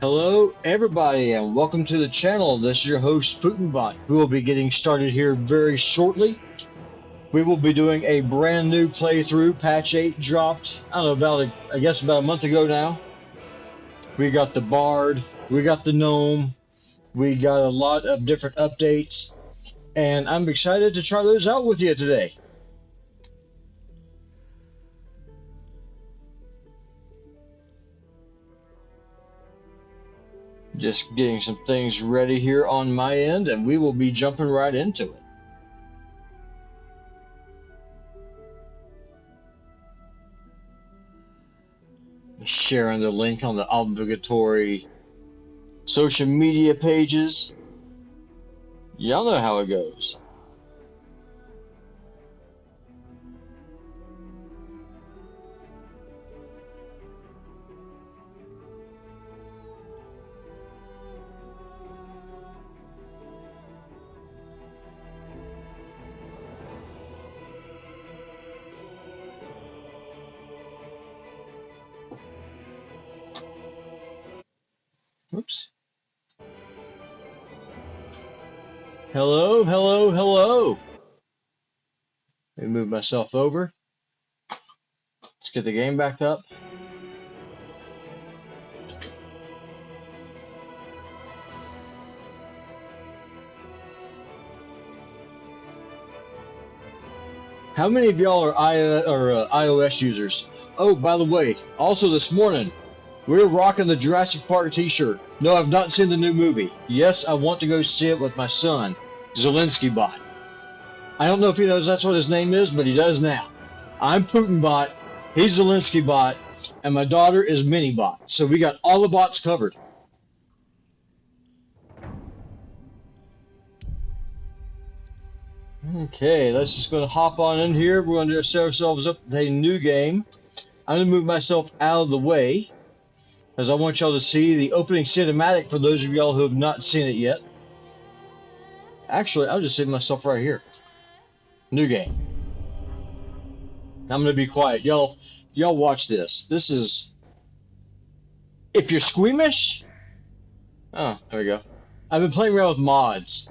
Hello, everybody, and welcome to the channel. This is your host, Putinbot. We will be getting started here very shortly. We will be doing a brand new playthrough. Patch 8 dropped, I don't know, I guess about a month ago now. We got the Bard, we got the Gnome, we got a lot of different updates, and I'm excited to try those out with you today. Just getting some things ready here on my end, and we will be jumping right into it. Sharing the link on the obligatory social media pages. Y'all know how it goes. Oops. Hello, hello, hello. Let me move myself over. Let's get the game back up. How many of y'all are iOS users? Oh, by the way, also this morning, we're rocking the Jurassic Park t-shirt. No, I've not seen the new movie. Yes, I want to go see it with my son, Zelensky Bot. I don't know if he knows that's what his name is, but he does now. I'm Putin Bot, he's Zelensky Bot, and my daughter is Mini Bot. So we got all the bots covered. Okay, let's just go to hop on in here. We're going to set ourselves up with a new game. I'm going to move myself out of the way as I want y'all to see the opening cinematic for those of y'all who have not seen it yet. Actually, I'll just save myself right here. New game. I'm going to be quiet. Y'all watch this. This is... If you're squeamish... Oh, there we go. I've been playing around with mods.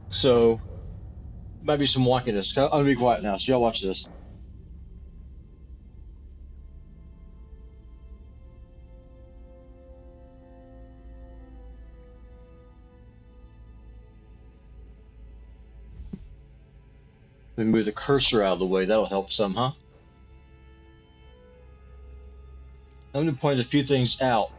So, might be some wonkiness. I'm going to be quiet now, so y'all watch this. Let me move the cursor out of the way. That'll help some, huh? I'm going to point a few things out.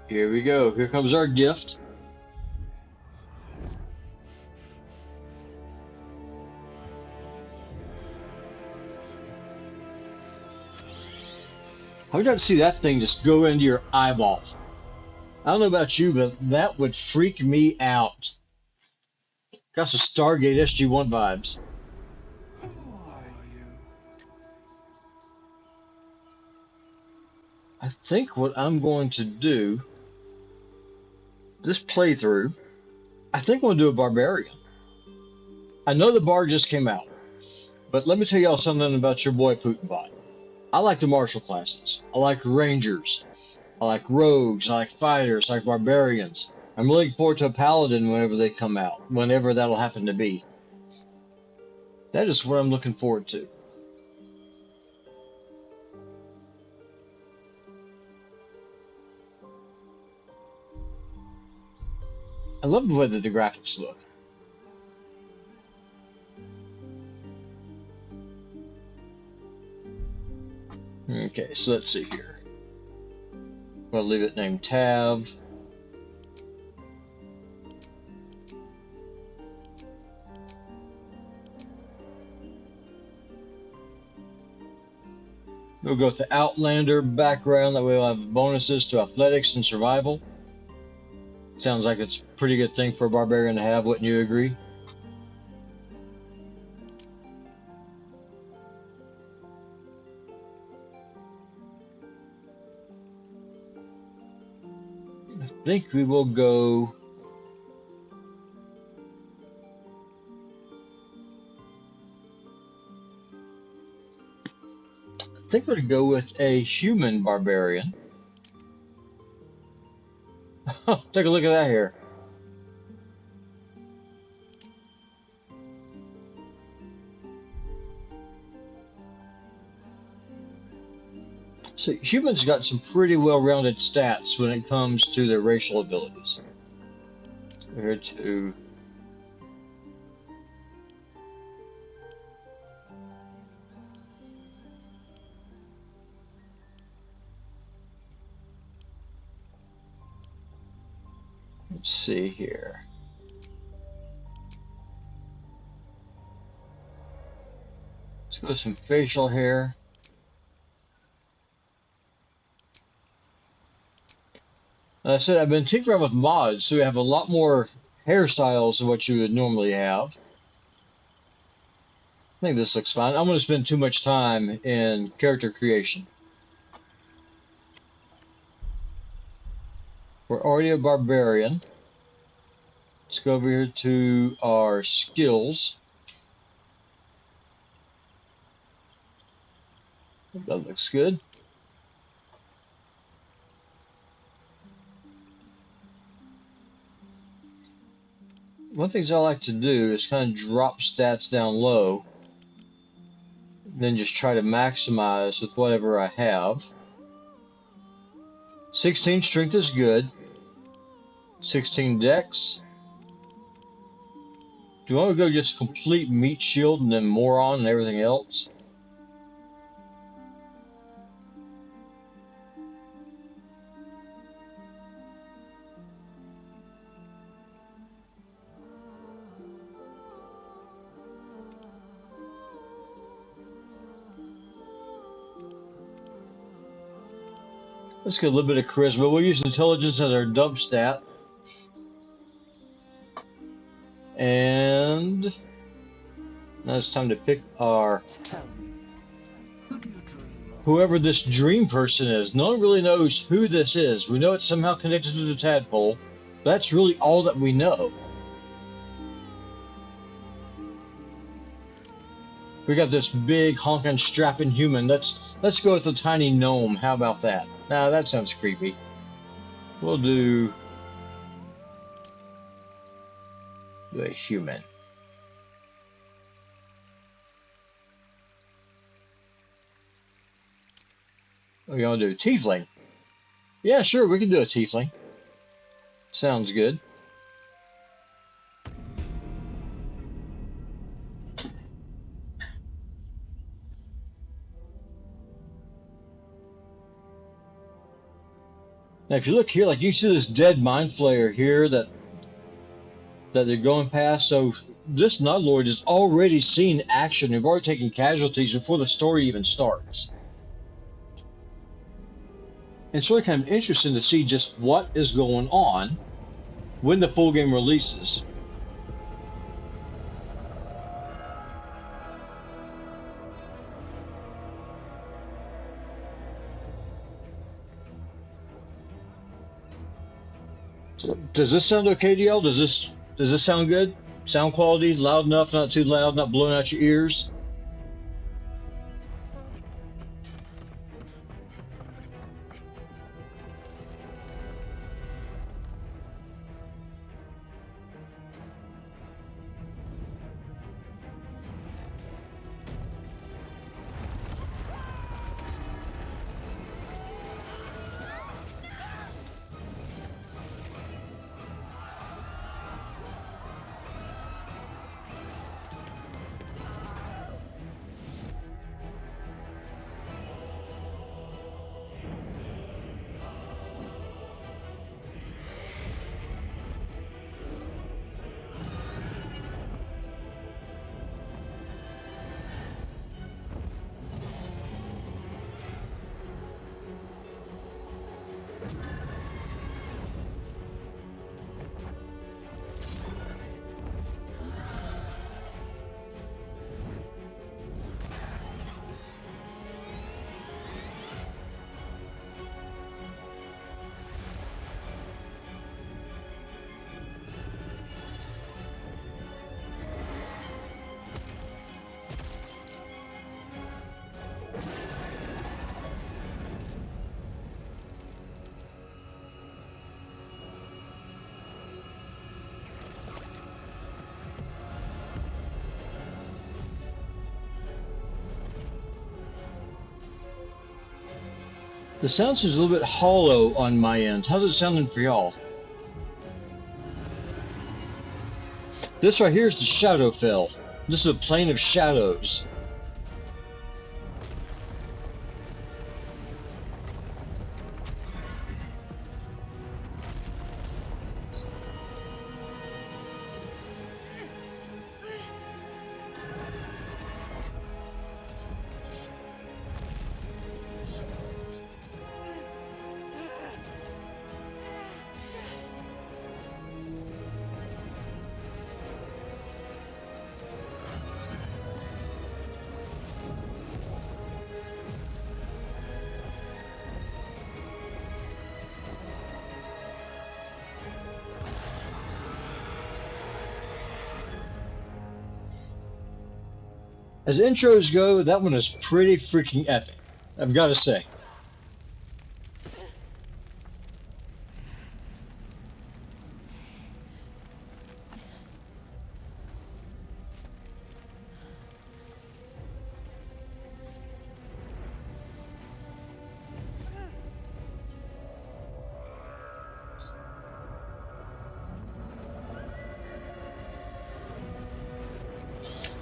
Here we go. Here comes our gift. I would like to see that thing just go into your eyeball. I don't know about you, but that would freak me out. Got some Stargate SG-1 vibes. Who are you? I think what I'm going to do, this playthrough, I think I'm going to do a Barbarian. I know the Bard just came out, but let me tell y'all something about your boy Putinbot. I like the martial classes. I like Rangers. I like Rogues. I like Fighters. I like Barbarians. I'm looking forward to a Paladin whenever they come out, whenever that'll happen to be. That is what I'm looking forward to. I love the way that the graphics look. Okay, so let's see here. I'll leave it named Tav. We'll go with the Outlander background, that way we'll have bonuses to athletics and survival. Sounds like it's a pretty good thing for a barbarian to have, wouldn't you agree? I think we will go... I think we're going to go with a human barbarian. Take a look at that here. So humans got some pretty well-rounded stats when it comes to their racial abilities. So here to... Let's see here. Let's go with some facial hair. Like I said, I've been tinkering with mods, so we have a lot more hairstyles than what you would normally have. I think this looks fine. I'm going to spend too much time in character creation. We're already a barbarian. Let's go over here to our skills. That looks good. One of the things I like to do is kind of drop stats down low, and then just try to maximize with whatever I have. 16 strength is good. 16 dex. Do you want to go just complete meat shield and then moron and everything else? Let's get a little bit of charisma. We'll use intelligence as our dump stat. And now it's time to pick our... Tell me, who do you dream of? whoever this dream person is. No one really knows who this is. We know it's somehow connected to the tadpole. That's really all that we know. We got this big honking strapping human. Let's go with a tiny gnome. How about that? Nah, that sounds creepy. We'll do a human. We're gonna do tiefling. Yeah, sure, we can do a tiefling. Sounds good. Now, if you look here, like you see this dead mind flayer here that they're going past. So this Nudlord has already seen action. They've already taken casualties before the story even starts. And it's really kind of interesting to see just what is going on when the full game releases. So, does this sound okay to y'all? Does this sound good? Sound quality, loud enough, not too loud, not blowing out your ears? The sound seems a little bit hollow on my end. How's it sounding for y'all? This right here is the Shadowfell. This is a plane of shadows. As intros go, that one is pretty freaking epic, I've got to say.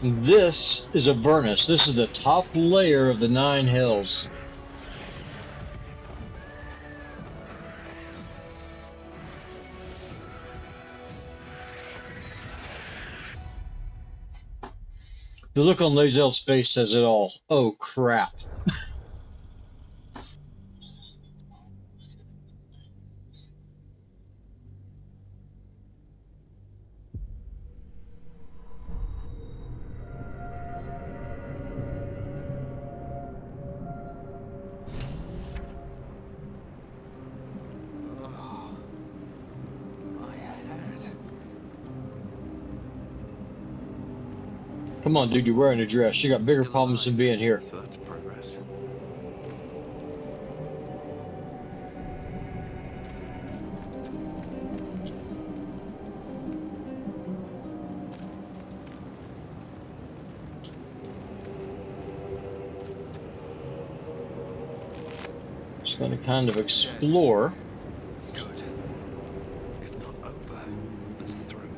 This is Avernus. This is the top layer of the 9 Hells. The look on Lae'zel's face says it all. Oh crap. Come on, dude, you're wearing a dress. You got bigger problems than being here. So that's progress. Just going to kind of explore. Good. If not over, then through.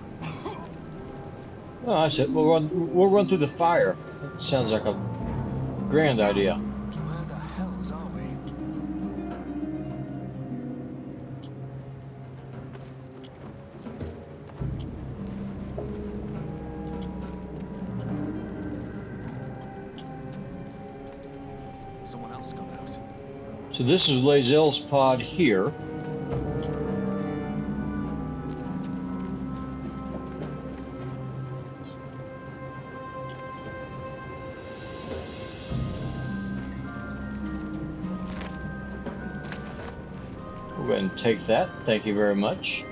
Oh, that's it. We'll run through the fire. That sounds like a grand idea. Where the hells are we? Someone else got out. So this is Lae'zel's pod here. We'll go ahead and take that. Thank you very much.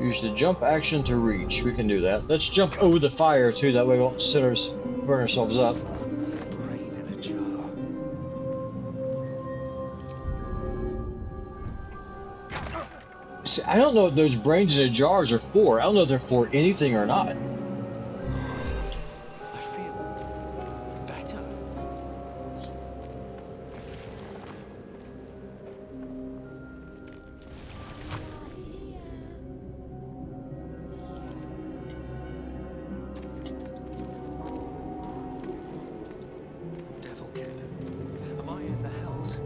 Use the jump action to reach. We can do that. Let's jump over the fire too, that way we won't burn ourselves up. Brain in a jar. See, I don't know what those brains in the jars are for. I don't know if they're for anything or not. I feel better. Devilkin, am I in the hells?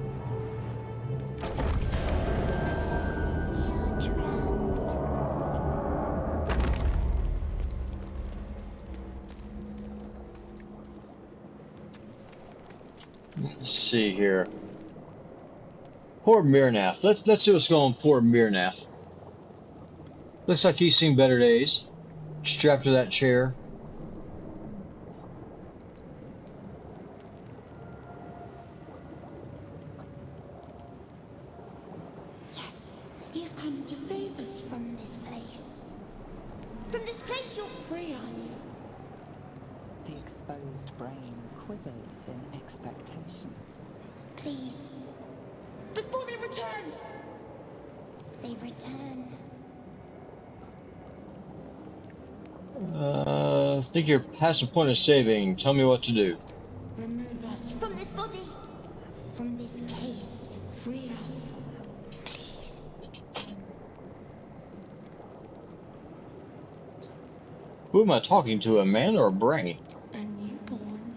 You're trapped. Let's see here. Poor Mirnath. Let's see what's going on with poor Mirnath. Looks like he's seen better days. Strapped to that chair. Yes, you've come to save us from this place. From this place you'll free us. The exposed brain quivers in expectation. Please. Before they return! They return. I think you're past the point of saving. Tell me what to do. Remove us from this body. From this case. Free us. Please. Who am I talking to, a man or a brain? A newborn.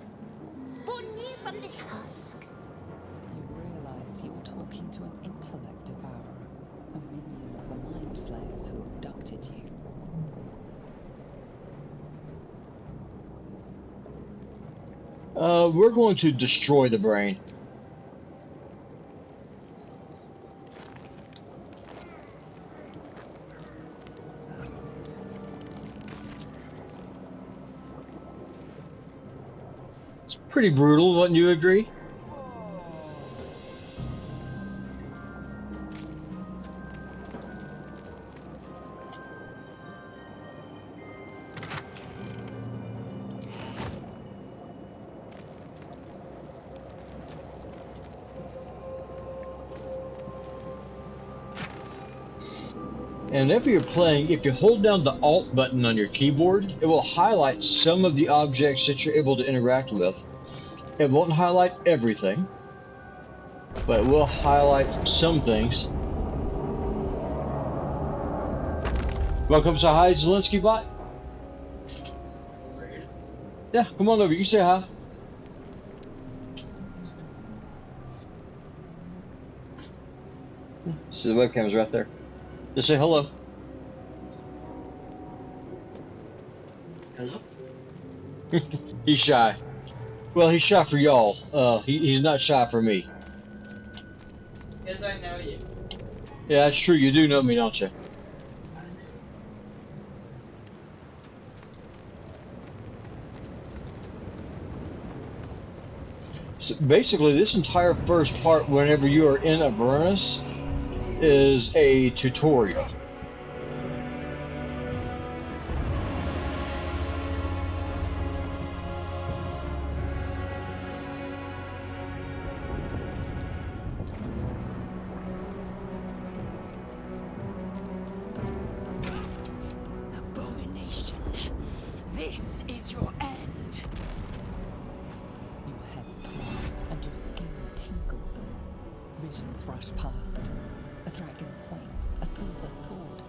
Born new from this husk. You realize you're talking to an intellect devourer, a minion of the mind flayers who abducted you. We're going to destroy the brain. It's pretty brutal, wouldn't you agree? And if you're playing, if you hold down the Alt button on your keyboard, it will highlight some of the objects that you're able to interact with. It won't highlight everything, but it will highlight some things. Welcome to Hi Zelensky Bot. Yeah, come on over. You say hi. See, the webcam's right there. Just say hello. Hello? He's shy. Well, he's shy for y'all. He's not shy for me. Because I know you. Yeah, that's true. You do know me, don't you? So basically, this entire first part, whenever you are in Avernus, is a tutorial. Abomination. This is your end. Your head thrills and your skin tingles. Visions rush past. A dragon's wing, a silver sword,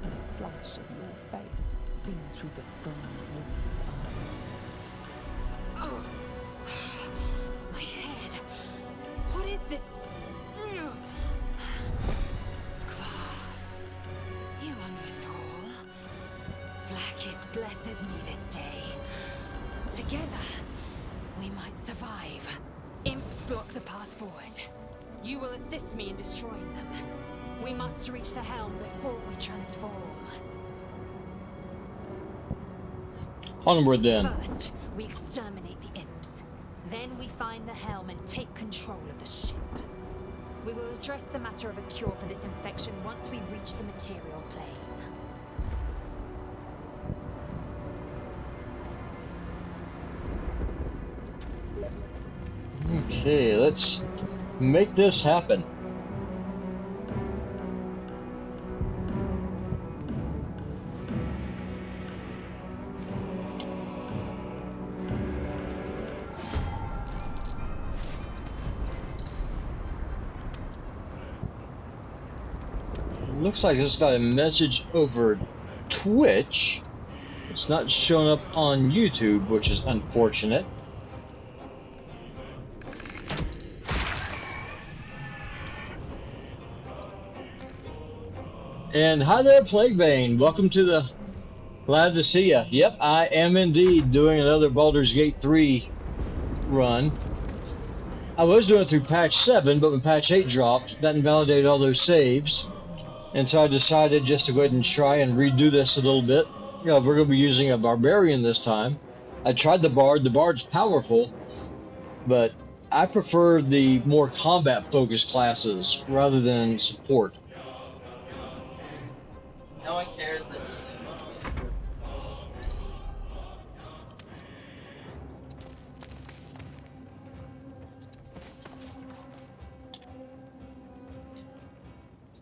and a flash of your face seen through the strange woman's eyes. Oh. My head. What is this? Skvar. You are no thrall. Blackith blesses me this day. Together, we might survive. Imps block the path forward. You will assist me in destroying them. We must reach the helm before we transform. Onward then. First, we exterminate the imps. Then we find the helm and take control of the ship. We will address the matter of a cure for this infection once we reach the material plane. Okay, let's make this happen. Looks like it's got a message over Twitch. It's not showing up on YouTube, which is unfortunate. And hi there, Plaguebane. Welcome to the... Glad to see ya. Yep, I am indeed doing another Baldur's Gate 3 run. I was doing it through patch 7, but when patch 8 dropped, that invalidated all those saves. And so I decided just to go ahead and try and redo this a little bit. You know, we're going to be using a barbarian this time. I tried the bard. The bard's powerful, but I prefer the more combat-focused classes rather than support. No one cares that you say that.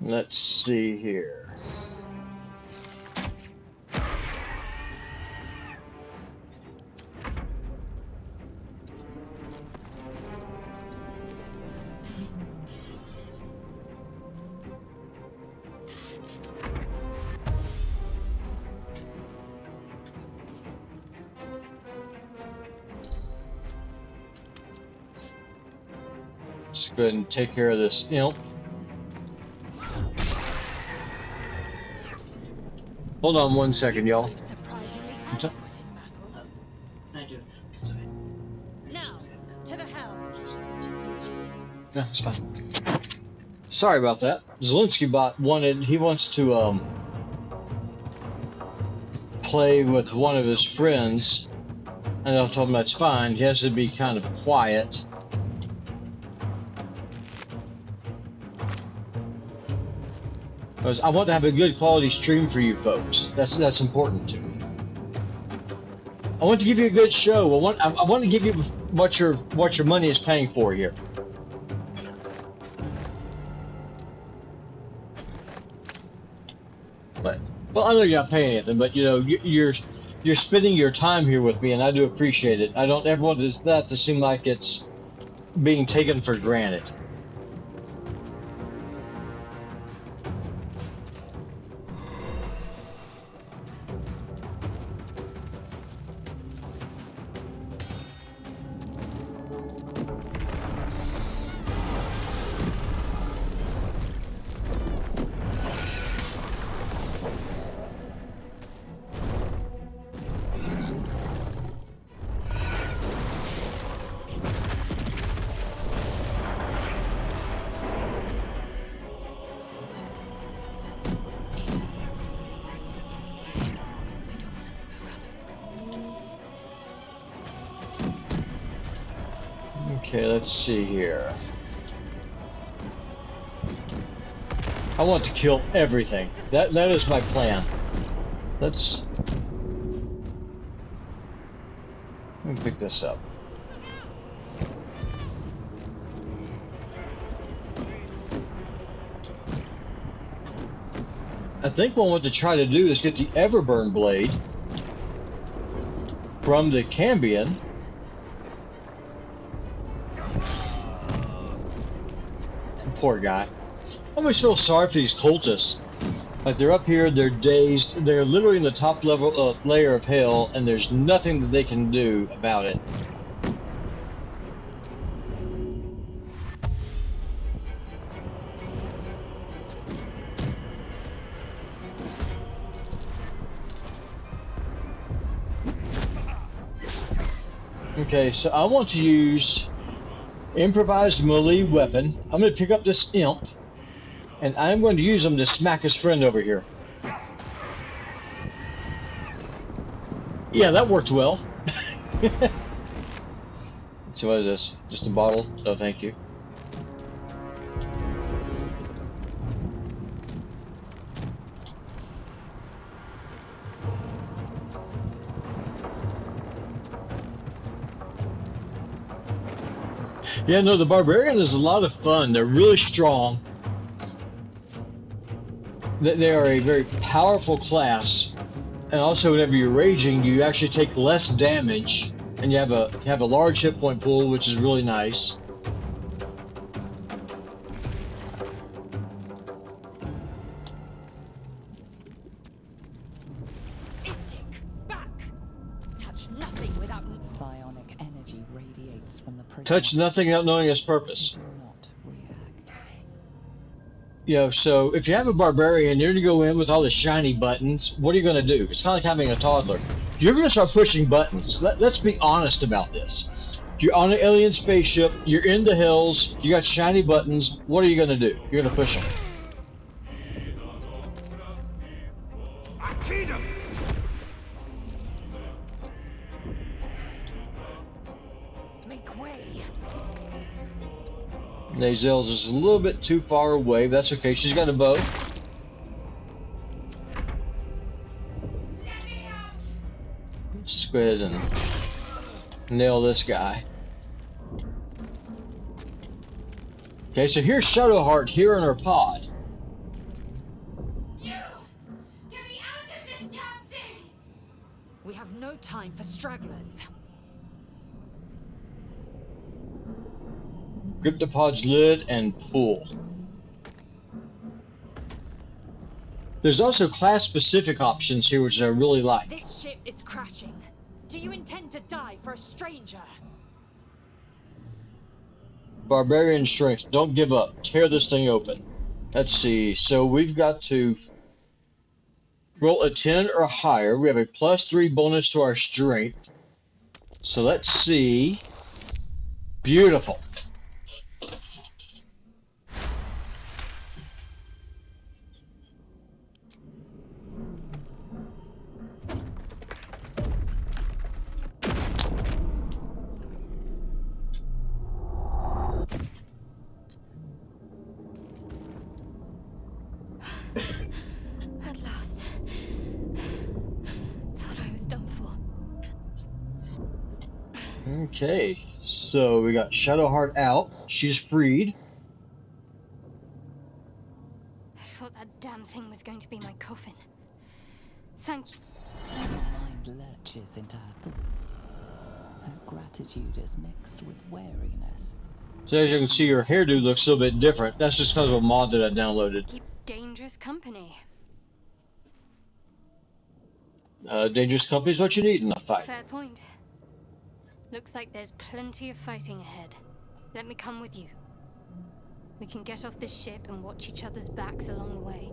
Let's see here. Let's go ahead and take care of this imp. Hold on 1 second, y'all. Can I do it? Sorry. Now, to the helm. Yeah, it's fine. Sorry about that. Zelensky bot he wants to play with one of his friends, and I told him that's fine. He has to be kind of quiet. Because I want to have a good quality stream for you folks. That's important to me. I want to give you a good show. I want to give you what your money is paying for here. But well, I know you're not paying anything, but you know you're spending your time here with me, and I do appreciate it. I don't ever want that to seem like it's being taken for granted. Okay, let's see here. I want to kill everything. That is my plan. Let me pick this up. I think what I want to try to do is get the Everburn blade from the Cambion. Poor guy. I always feel sorry for these cultists. Like, they're up here, they're dazed, they're literally in the top level layer of hell, and there's nothing that they can do about it. Okay, so I want to use improvised melee weapon. I'm going to pick up this imp, and I'm going to use him to smack his friend over here. Yeah, that worked well. So what is this? Just a bottle? Oh, thank you. Yeah, no, the Barbarian is a lot of fun. They're really strong. They are a very powerful class, and also whenever you're raging, you actually take less damage, and you have a large hit point pool, which is really nice. Back. Touch nothing without Psionic energy radiates from the prisoner. Touch nothing without knowing its purpose. Do not react. You know, so if you have a Barbarian, you're going to go in with all the shiny buttons. What are you going to do? It's kind of like having a toddler. You're going to start pushing buttons. Let's be honest about this. You're on an alien spaceship. You're in the hills. You got shiny buttons. What are you gonna do? You're gonna push them. Feed him! Make way. Nazel's is a little bit too far away, but that's okay. She's got a bow. Let's just go ahead and nail this guy. Okay, so here's Shadowheart here in her pod. You! Get me out of this damn thing! We have no time for stragglers. Grip the pod's lid and pull. There's also class-specific options here, which I really like. This ship is crashing. Do you intend to die for a stranger? Barbarian strength. Don't give up. Tear this thing open. Let's see. So we've got to roll a 10 or higher. We have a +3 bonus to our strength. So let's see. Beautiful. At last. Thought I was done for. Okay. So we got Shadowheart out. She's freed. I thought that damn thing was going to be my coffin. Thank you. Her mind lurches into her thoughts. Her gratitude is mixed with wariness. So as you can see, her hairdo looks a little bit different. That's just because of a mod that I downloaded. Keep dangerous company. Dangerous company is what you need in a fight. Fair point. Looks like there's plenty of fighting ahead. Let me come with you. We can get off this ship and watch each other's backs along the way.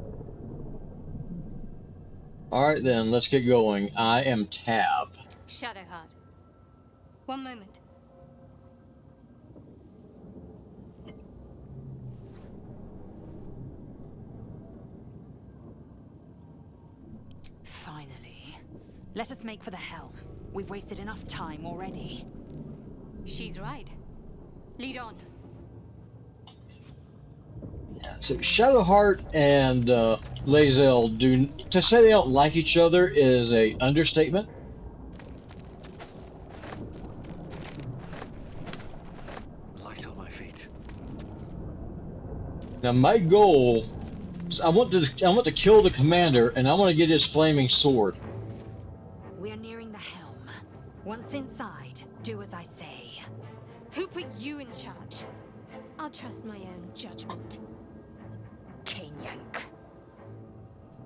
Alright then, let's get going. I am Tab. Shadowheart. One moment. Finally. Let us make for the helm. We've wasted enough time already. She's right. Lead on. So Shadowheart and Lae'zel to say they don't like each other is a understatement. Light on my feet. Now my goal is I want to kill the commander, and I want to get his flaming sword. We're nearing the helm. Once inside, do as I say. Who put you in charge? I'll trust my own judgment. Yank.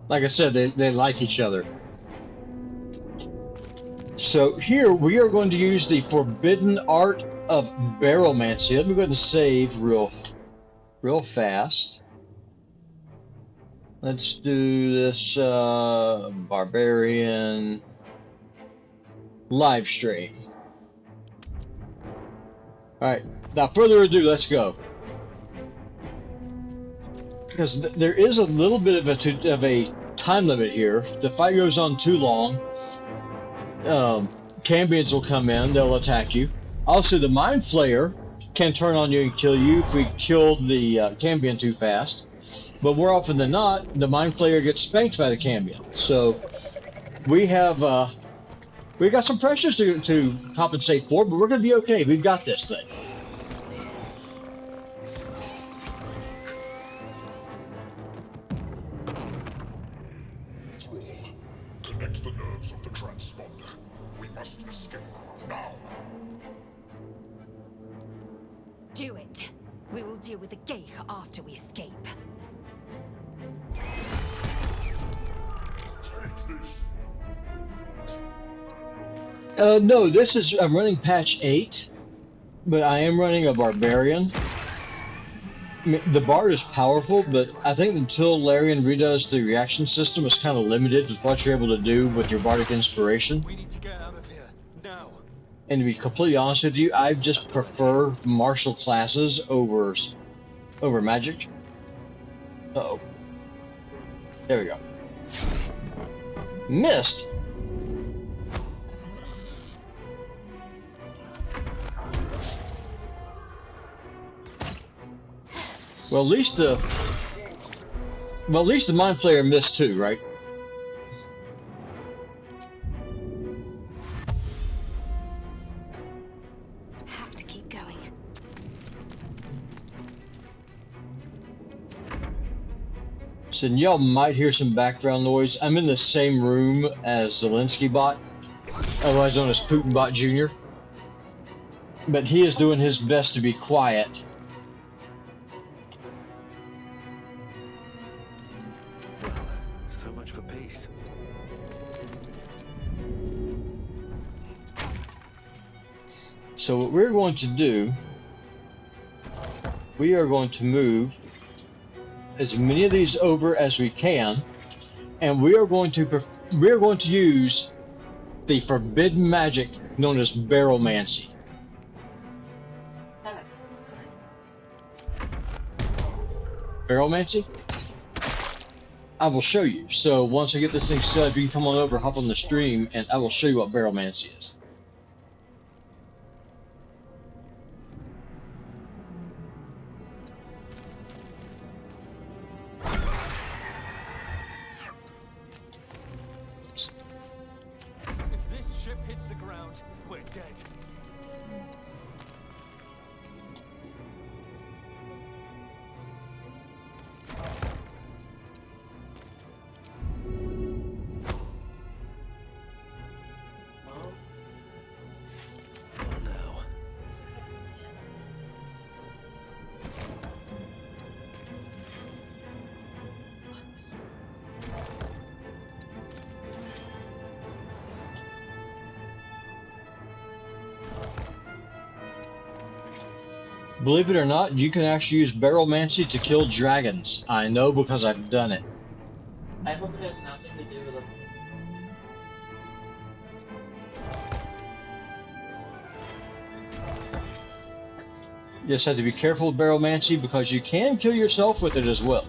Like I said, they like each other. So here we are going to use the forbidden art of barrelmancy. Let me go ahead and save real fast. Let's do this barbarian live stream. Alright, without further ado, let's go. Because there is a little bit of a time limit here. If the fight goes on too long, Cambions will come in, they'll attack you. Also, the Mind Flayer can turn on you and kill you if we killed the Cambion too fast. But more often than not, the Mind Flayer gets spanked by the Cambion. So we got some pressures to compensate for, but we're going to be okay. We've got this thing. Connect the nerves of the transponder. We must escape now. Do it. We will deal with the Geich after we escape. No, I'm running patch 8, but I am running a barbarian. I mean, the bard is powerful, but I think until Larian redoes the reaction system, it's kind of limited with what you're able to do with your bardic inspiration. We need to get out of here now. And to be completely honest with you, I just prefer martial classes over magic. Uh-oh. There we go. Missed. Well, at least the Mind Flayer missed too, right? Have to keep going. So y'all might hear some background noise. I'm in the same room as Zelensky Bot, otherwise known as Putin Bot Jr. But he is doing his best to be quiet. Well, so much for peace. So what we're going to do, we are going to move as many of these over as we can, and we are going to use the forbidden magic known as Barrelmancy. Barrelmancy? I will show you. So once I get this thing set up, you can come on over, hop on the stream, and I will show you what Barrelmancy is. If this ship hits the ground, we're dead. What now? Believe it or not, you can actually use Barrelmancy to kill dragons. I know because I've done it. I hope it has nothing to do with them. You just have to be careful with Barrelmancy because you can kill yourself with it as well.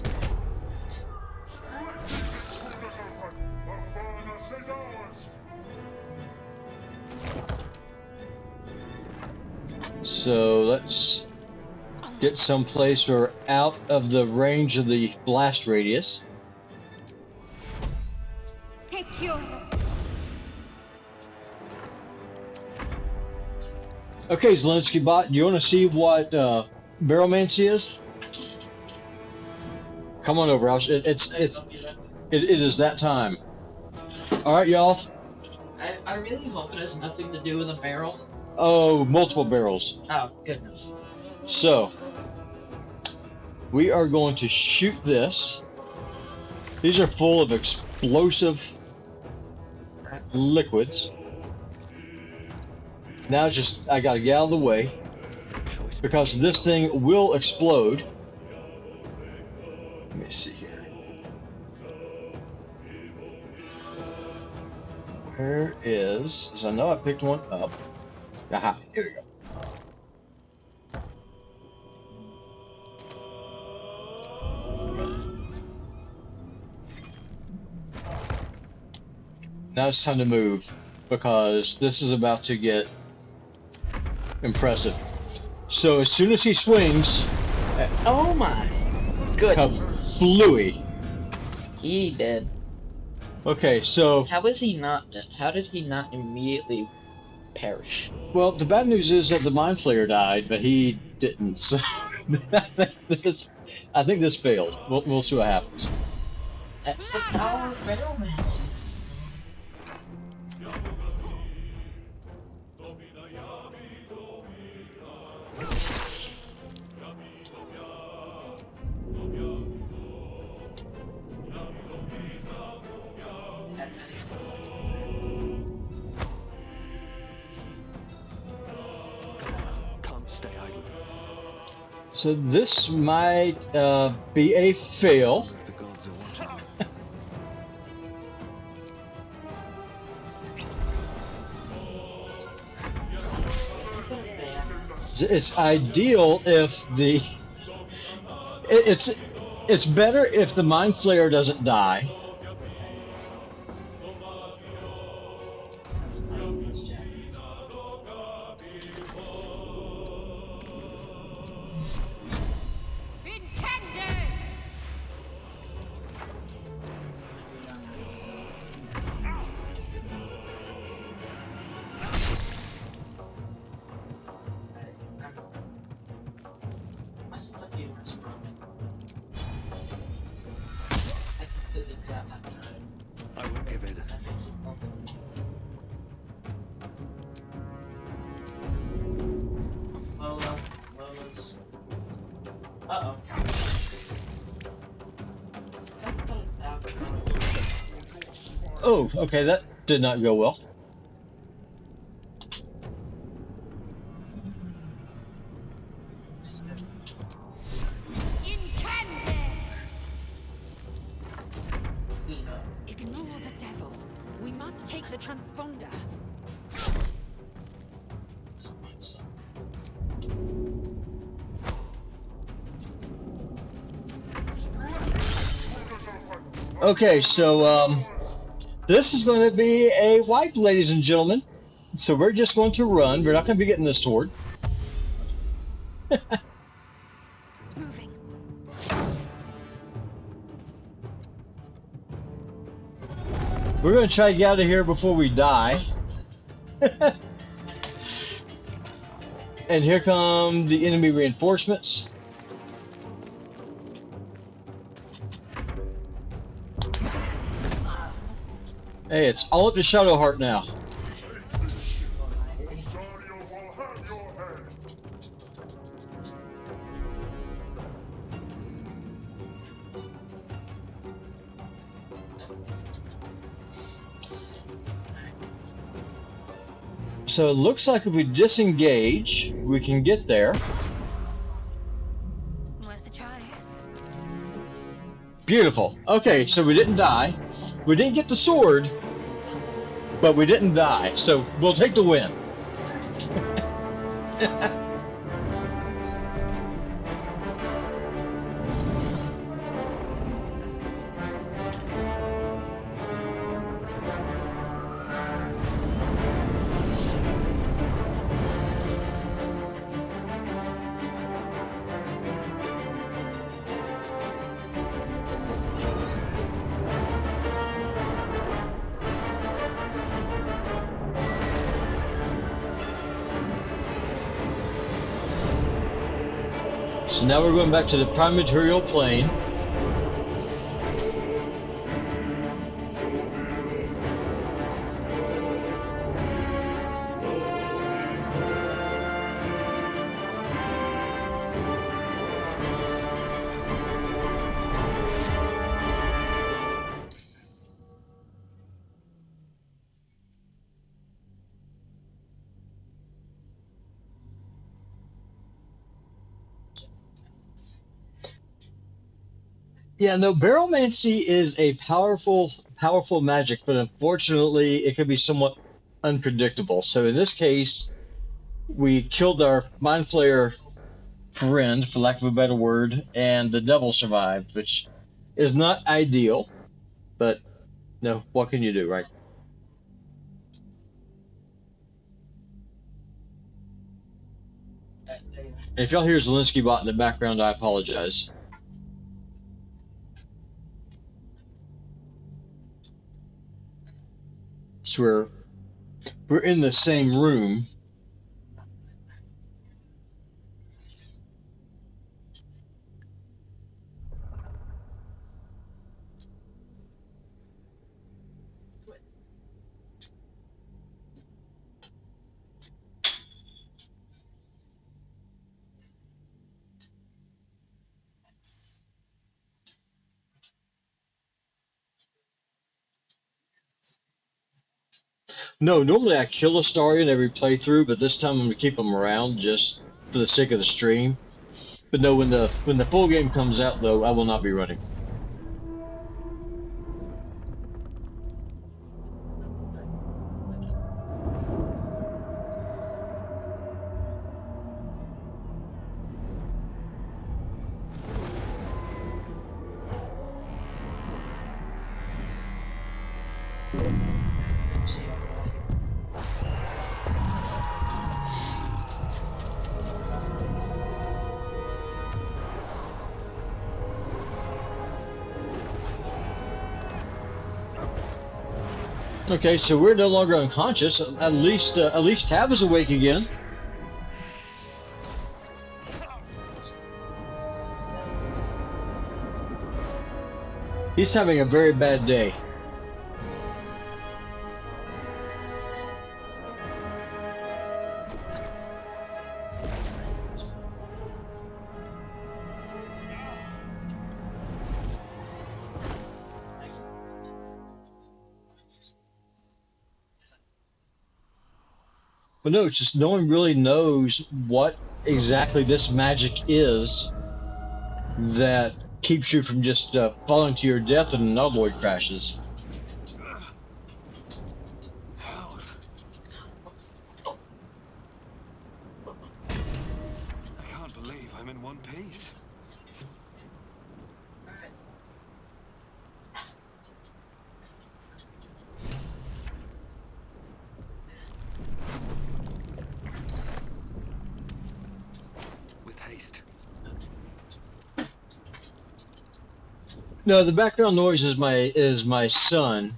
So let's get someplace where we're out of the range of the blast radius. Take your... Okay, Zelensky Bot, you want to see what Barrelmancy is? Come on over. It is that time. All right, y'all. I really hope it has nothing to do with a barrel. Oh, multiple barrels. Oh, goodness. So we are going to shoot this. These are full of explosive liquids. Now it's just, I gotta get out of the way because this thing will explode. Let me see here. Where is, I know I picked one up. Aha, here we go. Now it's time to move because this is about to get impressive. So as soon as he swings, Oh my goodness. kablooey. He did. Okay, so How is he not dead? How did he not immediately perish? well, the bad news is that the Mind Flayer died, but he didn't. So I think this failed. We'll see what happens. That's the power of Barrelmancy. Can't stay idle. So this might be a fail. If the gods are watching. It's ideal if it's it's better if the mind flayer doesn't die. Intended! I will give it. Oh, okay, that did not go well. Intended! Ignore the devil. We must take the transponder. Okay, so this is going to be a wipe, ladies and gentlemen. So we're just going to run. We're not going to be getting the sword. Moving. We're going to try to get out of here before we die. And here come the enemy reinforcements. Hey, it's all up to Shadowheart now. Rosario will have your head. So it looks like if we disengage, we can get there. Worth a try. Beautiful. Okay, so we didn't die. We didn't get the sword, but we didn't die. So we'll take the win. So now we're going back to the prime material plane. Yeah, no, Baromancy is a powerful magic, but unfortunately, it can be somewhat unpredictable. So in this case, we killed our Mind Flayer friend, for lack of a better word, and the devil survived, which is not ideal, but no, what can you do, right? And if y'all hear Zelensky bot in the background, I apologize. So we're in the same room. No, normally I kill a Astarion every playthrough, but this time I'm gonna keep them around just for the sake of the stream. But no, when the full game comes out, though, I will not be running. Okay, so we're no longer unconscious. At least Tab is awake again. He's having a very bad day. But no, it's just no one really knows what exactly this magic is that keeps you from just falling to your death in nulloid crashes. Hell. I can't believe I'm in one piece. With haste. No, the background noise is my son.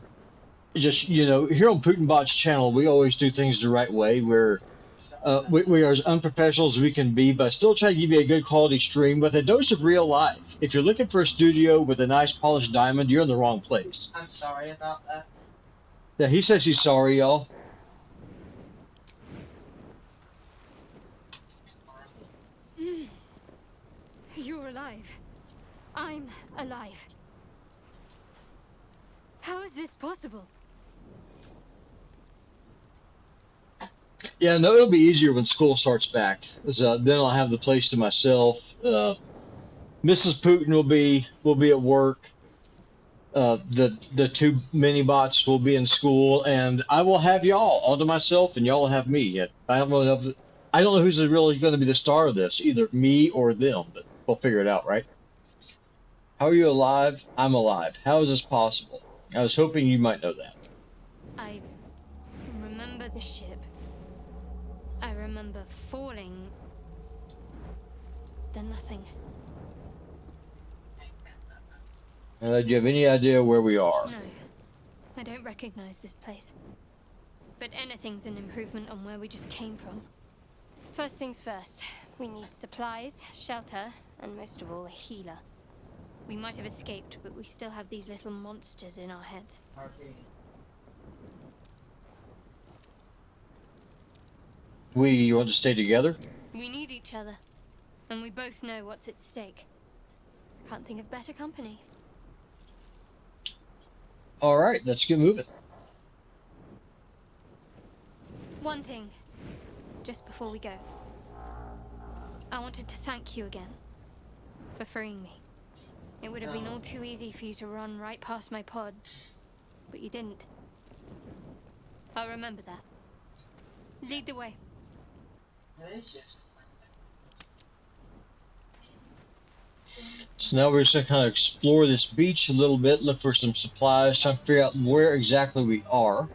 Just here on Putinbot's channel, we always do things the right way. We are as unprofessional as we can be, but still try to give you a good quality stream with a dose of real life. If you're looking for a studio with a nice polished diamond, you're in the wrong place. I'm sorry about that. Yeah, he says he's sorry, y'all. You're alive. I'm alive. How is this possible? Yeah, no, it'll be easier when school starts back. Then I'll have the place to myself. Mrs. Putin will be at work. The two mini bots will be in school, and I will have y'all all to myself, and y'all will have me. Yet I don't know I don't know who's really going to be the star of this, either me or them, but we'll figure it out, right? How are you alive? I'm alive. How is this possible? I was hoping you might know that. I remember the ship. I remember falling. Then nothing. Do you have any idea where we are? No, I don't recognize this place. But anything's an improvement on where we just came from. First things first, we need supplies, shelter, and most of all, a healer. We might have escaped, but we still have these little monsters in our heads. We want to stay together? We need each other, and we both know what's at stake. Can't think of better company. All right, let's get moving. One thing, just before we go. I wanted to thank you again for freeing me. It would have been all too easy for you to run right past my pod, but you didn't. I'll remember that. Lead the way. So now we're just going to kind of explore this beach a little bit, look for some supplies, try to figure out where exactly we are.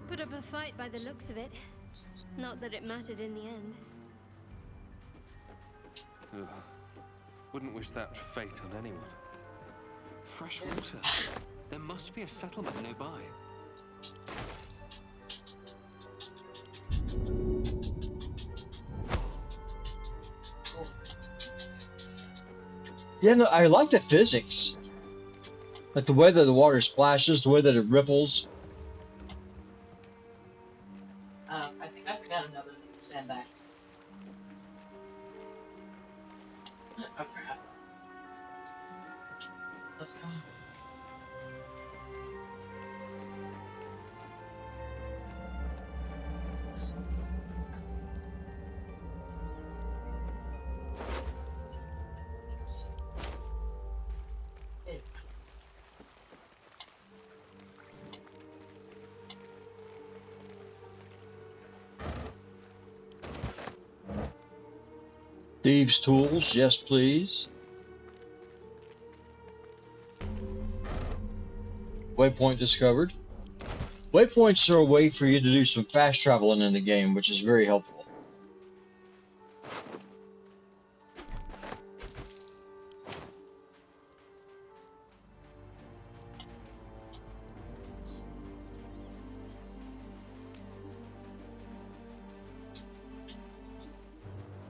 Put up a fight by the looks of it. Not that it mattered in the end. Ugh. Wouldn't wish that fate on anyone. Fresh water. There must be a settlement nearby. Yeah, no, I like the physics. Like the way that the water splashes, the way that it ripples. I think I forgot another thing. Stand back. Oh crap. Let's go. Thieves' tools, yes please. Waypoint discovered. Waypoints are a way for you to do some fast traveling in the game, which is very helpful.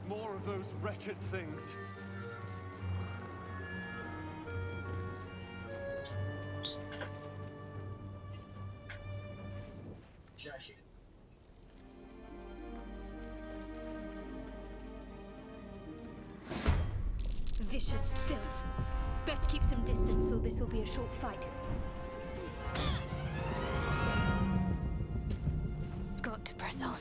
More of those wretched things. Vicious filth. Best keep some distance, or this will be a short fight. Got to press on.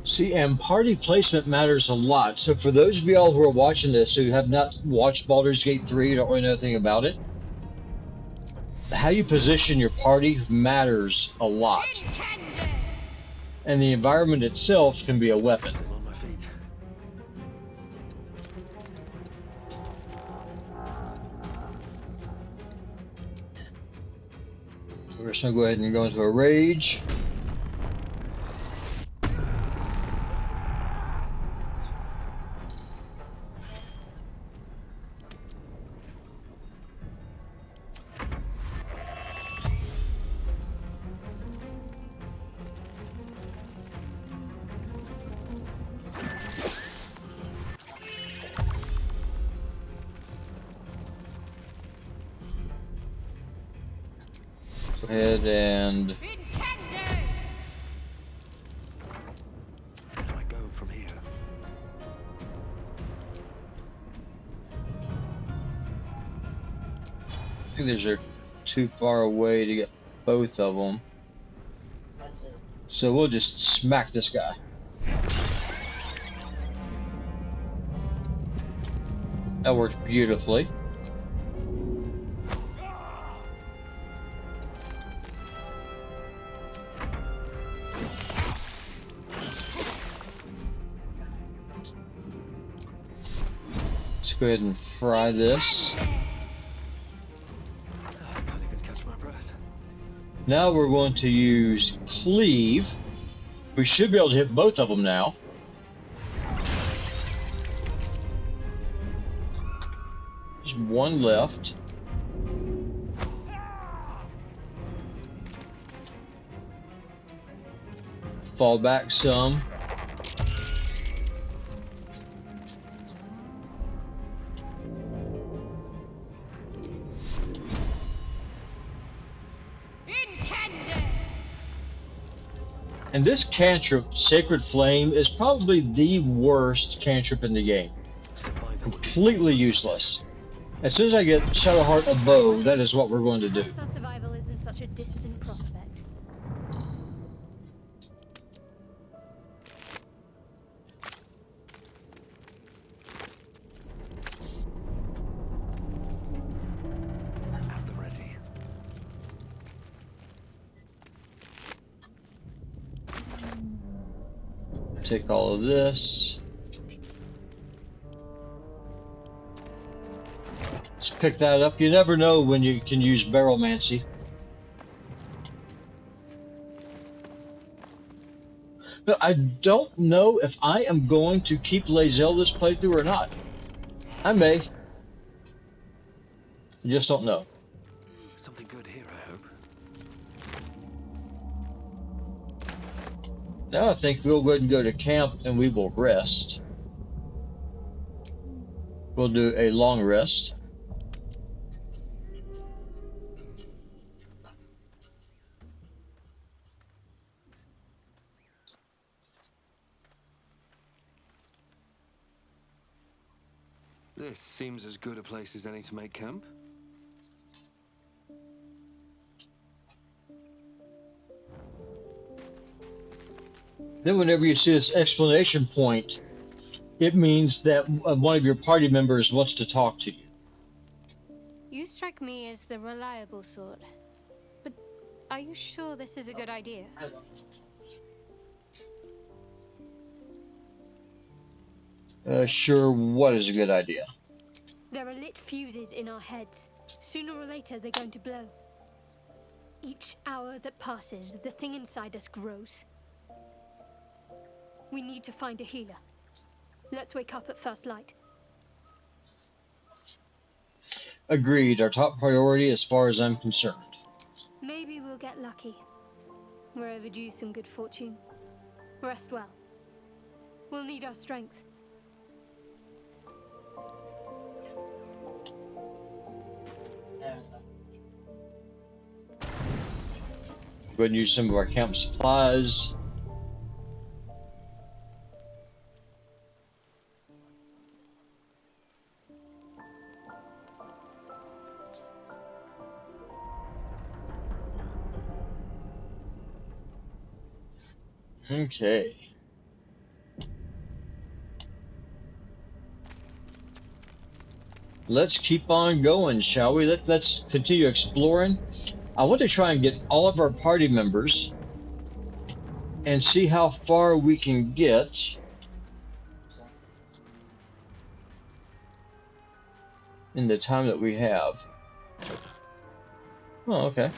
See, and party placement matters a lot. So for those of y'all who are watching this who have not watched Baldur's Gate 3 or don't really know anything about it, how you position your party matters a lot. And the environment itself can be a weapon. Still on my feet. We're just going to go ahead and go into a rage. Go ahead and Where do I go from here? I think these are too far away to get both of them. So we'll just smack this guy. That worked beautifully. Let's go ahead and fry this. I can't even catch my breath. Now we're going to use cleave. We should be able to hit both of them now. There's one left. Fall back some. And this cantrip, Sacred Flame, is probably the worst cantrip in the game. Survival would be Completely useless. As soon as I get Shadowheart a bow, that is what we're going to do. Perhaps our survival isn't such a distant prospect. at the ready. Take all of this. Let's pick that up. You never know when you can use Barrelmancy. But I don't know if I am going to keep Lae'zel this playthrough or not. I may. I just don't know. Something good here, I hope. Now I think we'll go ahead and go to camp and we will rest. We'll do a long rest. This seems as good a place as any to make camp. Then whenever you see this explanation point, it means that one of your party members wants to talk to you. You strike me as the reliable sort. But are you sure this is a good idea? Sure, what is a good idea? There are lit fuses in our heads. Sooner or later, they're going to blow. Each hour that passes, the thing inside us grows. We need to find a healer. Let's wake up at first light. Agreed. Our top priority as far as I'm concerned. Maybe we'll get lucky. We're overdue some good fortune. Rest well. We'll need our strength. Go ahead and use some of our camp supplies. Okay. Let's keep on going, shall we? Let's continue exploring. I want to try and get all of our party members and see how far we can get in the time that we have. Oh, okay.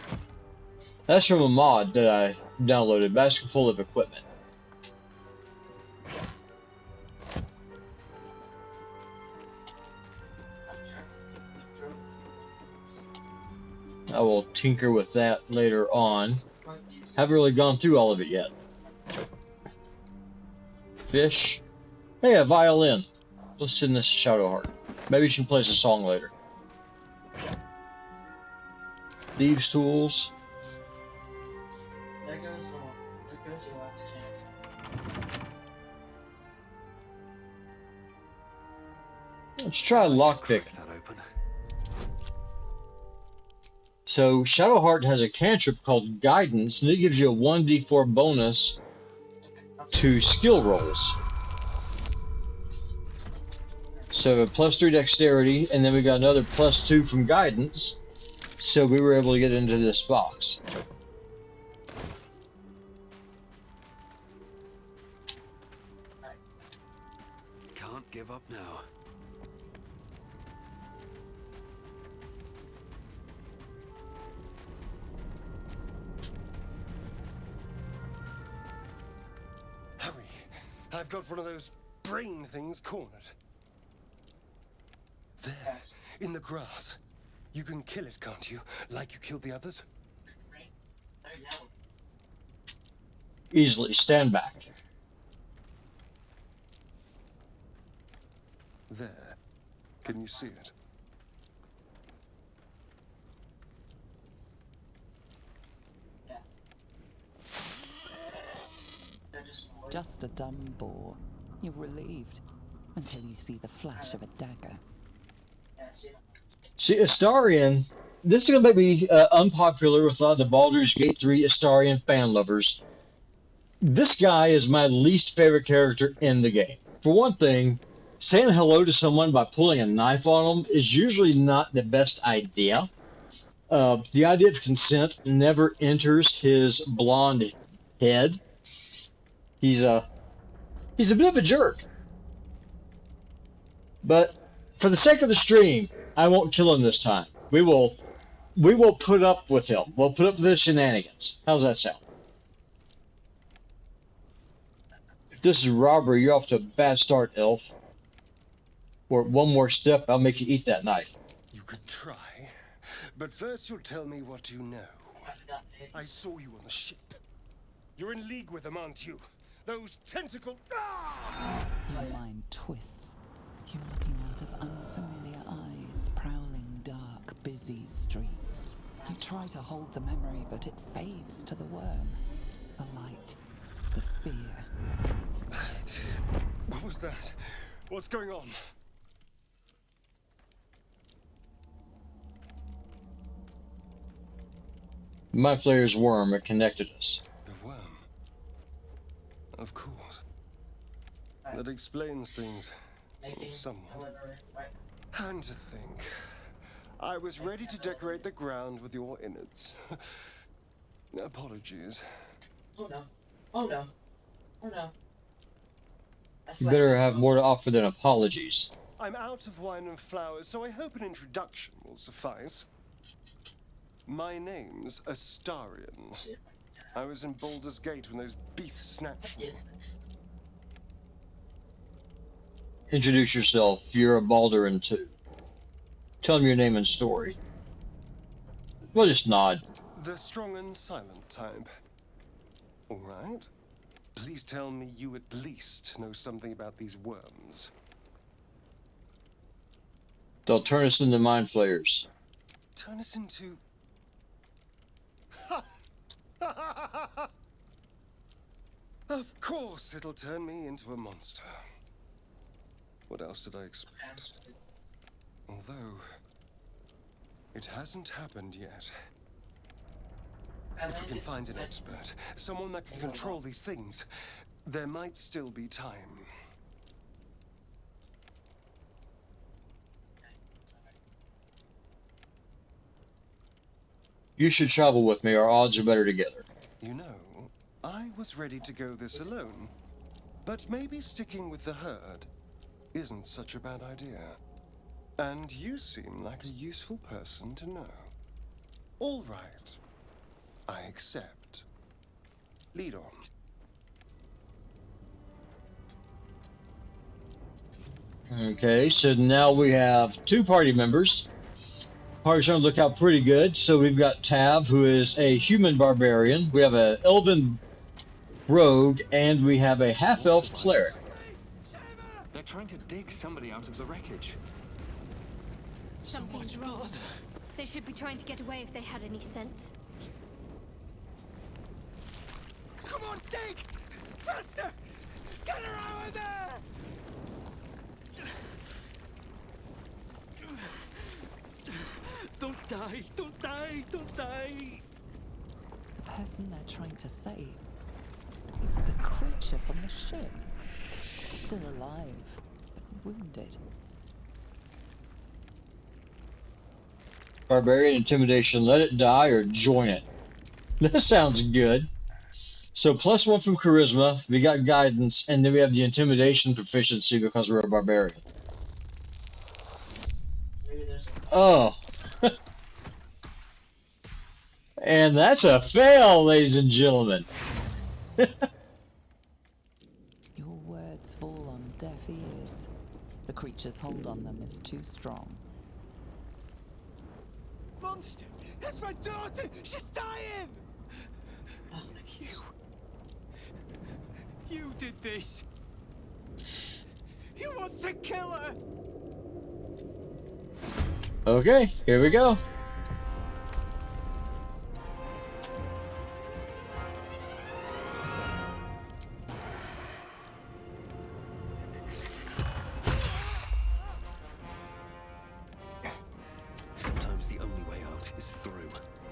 That's from a mod that I downloaded, basket full of equipment. I will tinker with that later on. Haven't really gone through all of it yet. Fish. Hey, a violin. Let's send this to Shadowheart. Maybe she can play us a song later. Thieves' tools. There goes your last chance. Let's try lockpick. Crack that open. So Shadowheart has a cantrip called Guidance, and it gives you a 1d4 bonus to skill rolls. So a +3 dexterity, and then we got another +2 from Guidance. So we were able to get into this box. Can't give up now. Hurry! I've got one of those brain things cornered. There, in the grass. You can kill it, can't you? Like you killed the others? Easily. Stand back. There. Can you see it? Just a dumb bore. You're relieved until you see the flash of a dagger. See, Astarion, this is going to make me unpopular with a lot of the Baldur's Gate 3 Astarion fan lovers. This guy is my least favorite character in the game. For one thing, saying hello to someone by pulling a knife on them is usually not the best idea. The idea of consent never enters his blonde head. He's a bit of a jerk. But for the sake of the stream, I won't kill him this time. We will put up with him. We'll put up with his shenanigans. How's that sound? If this is robbery, you're off to a bad start, elf. Or one more step, I'll make you eat that knife. You could try. But first you'll tell me what you know. I saw you on the ship. You're in league with them, aren't you? Those tentacle... Ah! Your mind twists. You're looking out of unfamiliar eyes, prowling dark, busy streets. You try to hold the memory, but it fades to the worm. The light, the fear. What was that? What's going on? My Flayer's worm, it connected us. The worm. Of course. That explains things. Somewhat. And to think, I was ready to decorate the ground with your innards. Apologies. Oh no. Oh no. Oh no. You better have more to offer than apologies. I'm out of wine and flowers, so I hope an introduction will suffice. My name's Astarion. I was in Baldur's Gate when those beasts snatched me. Introduce yourself. You're a Baldur and 2. Tell them your name and story. Well, just nod. The strong and silent type. All right. Please tell me you at least know something about these worms. They'll turn us into mind flayers. Turn us into... Of course it'll turn me into a monster. What else did I expect? Although, it hasn't happened yet. If we can find an expert, someone that can control these things, there might still be time. You should travel with me. Our odds are better together. You know, I was ready to go this alone. But maybe sticking with the herd isn't such a bad idea. And you seem like a useful person to know. All right. I accept. Lead on. Okay, so now we have 2 party members. Party's starting to look out pretty good. So we've got Tav, who is a human barbarian. We have an elven rogue, and we have a half-elf cleric. They're trying to dig somebody out of the wreckage. Something's wrong. They should be trying to get away if they had any sense. Come on, dig! Faster! Get her out of there! Don't die! Don't die! Don't die! The person they're trying to save is the creature from the ship. Still alive, but wounded. Barbarian intimidation. Let it die or join it. That sounds good. So +1 from charisma. We got guidance, and then we have the intimidation proficiency because we're a barbarian. Oh. And that's a fail, ladies and gentlemen. Your words fall on deaf ears. The creature's hold on them is too strong. Monster! That's my daughter! She's dying! You did this! You want to kill her! Okay, here we go. Sometimes the only way out is through.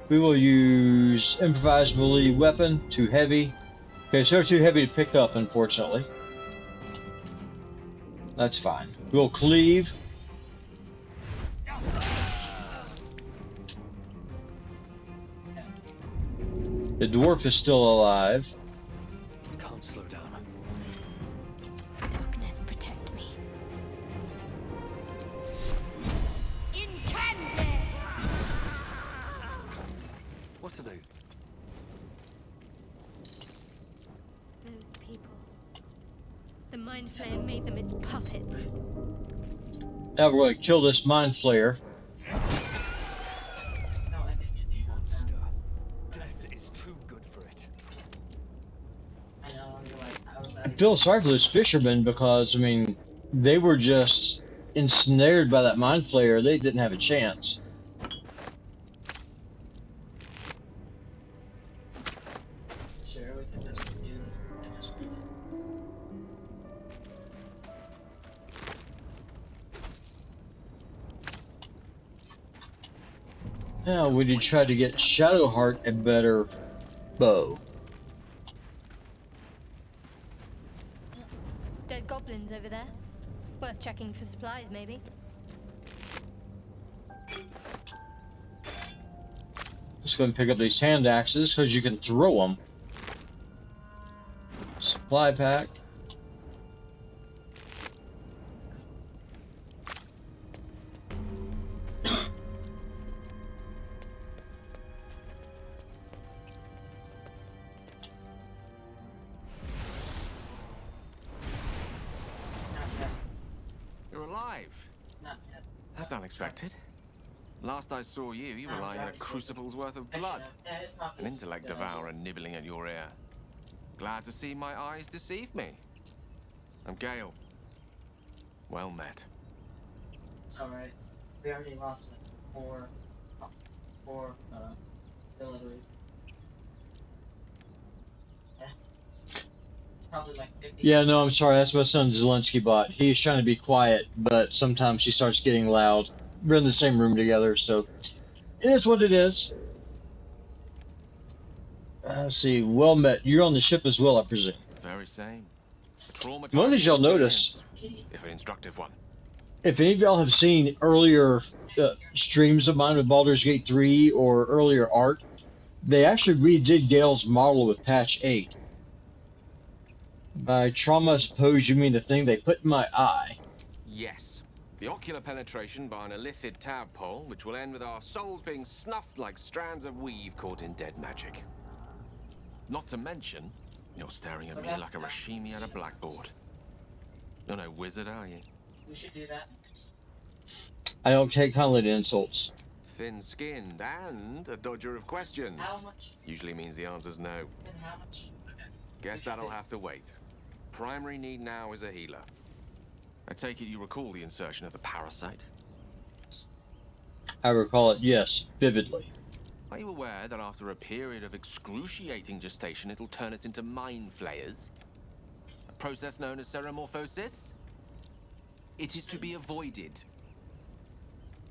We will use improvised melee weapon, too heavy. Okay, so they're too heavy to pick up, unfortunately. That's fine. We'll cleave. The dwarf is still alive. Can't slow down. Darkness, protect me. Incandescent! What to do? Those people. The Mind Flayer made them its puppets. Now we're going to kill this mind flayer. Monster. Death is too good for it. I feel sorry for those fishermen because, I mean, they were just ensnared by that mind flayer. They didn't have a chance. Now, would you try to get Shadowheart a better bow? Dead goblins over there. Worth checking for supplies, maybe. Let's go and pick up these hand axes because you can throw them. Supply pack. alive. That's unexpected. Last I saw you, you were lying in a crucible's worth of blood. An intellect devourer nibbling at your ear. Glad to see my eyes deceive me. I'm Gale. Well met. It's alright. We already lost like four deliveries. Yeah. It's probably like 50. Yeah, no, I'm sorry. That's my son Zelensky bot. He's trying to be quiet, but sometimes he starts getting loud. We're in the same room together, so it is what it is. Let's see. Well met. You're on the ship as well, I presume. Very same. A traumatizing One did y'all experience, notice, if an instructive one. if any of y'all have seen earlier streams of mine with Baldur's Gate 3 or earlier art, they actually redid Gale's model with patch 8. By trauma, I suppose you mean the thing they put in my eye. Yes. The ocular penetration by an illithid tadpole, which will end with our souls being snuffed like strands of weave caught in dead magic. Not to mention, you're staring at me like a Rashimi at a blackboard. You're no wizard, are you? We should do that. I don't take kindly to insults. Thin-skinned and a dodger of questions. How much? Usually means the answer's no. And how much? Okay. Guess that'll have to wait. Primary need now is a healer. I take it you recall the insertion of the parasite? I recall it, yes, vividly. Are you aware that after a period of excruciating gestation, it'll turn us into mind flayers? A process known as ceremorphosis? It is to be avoided.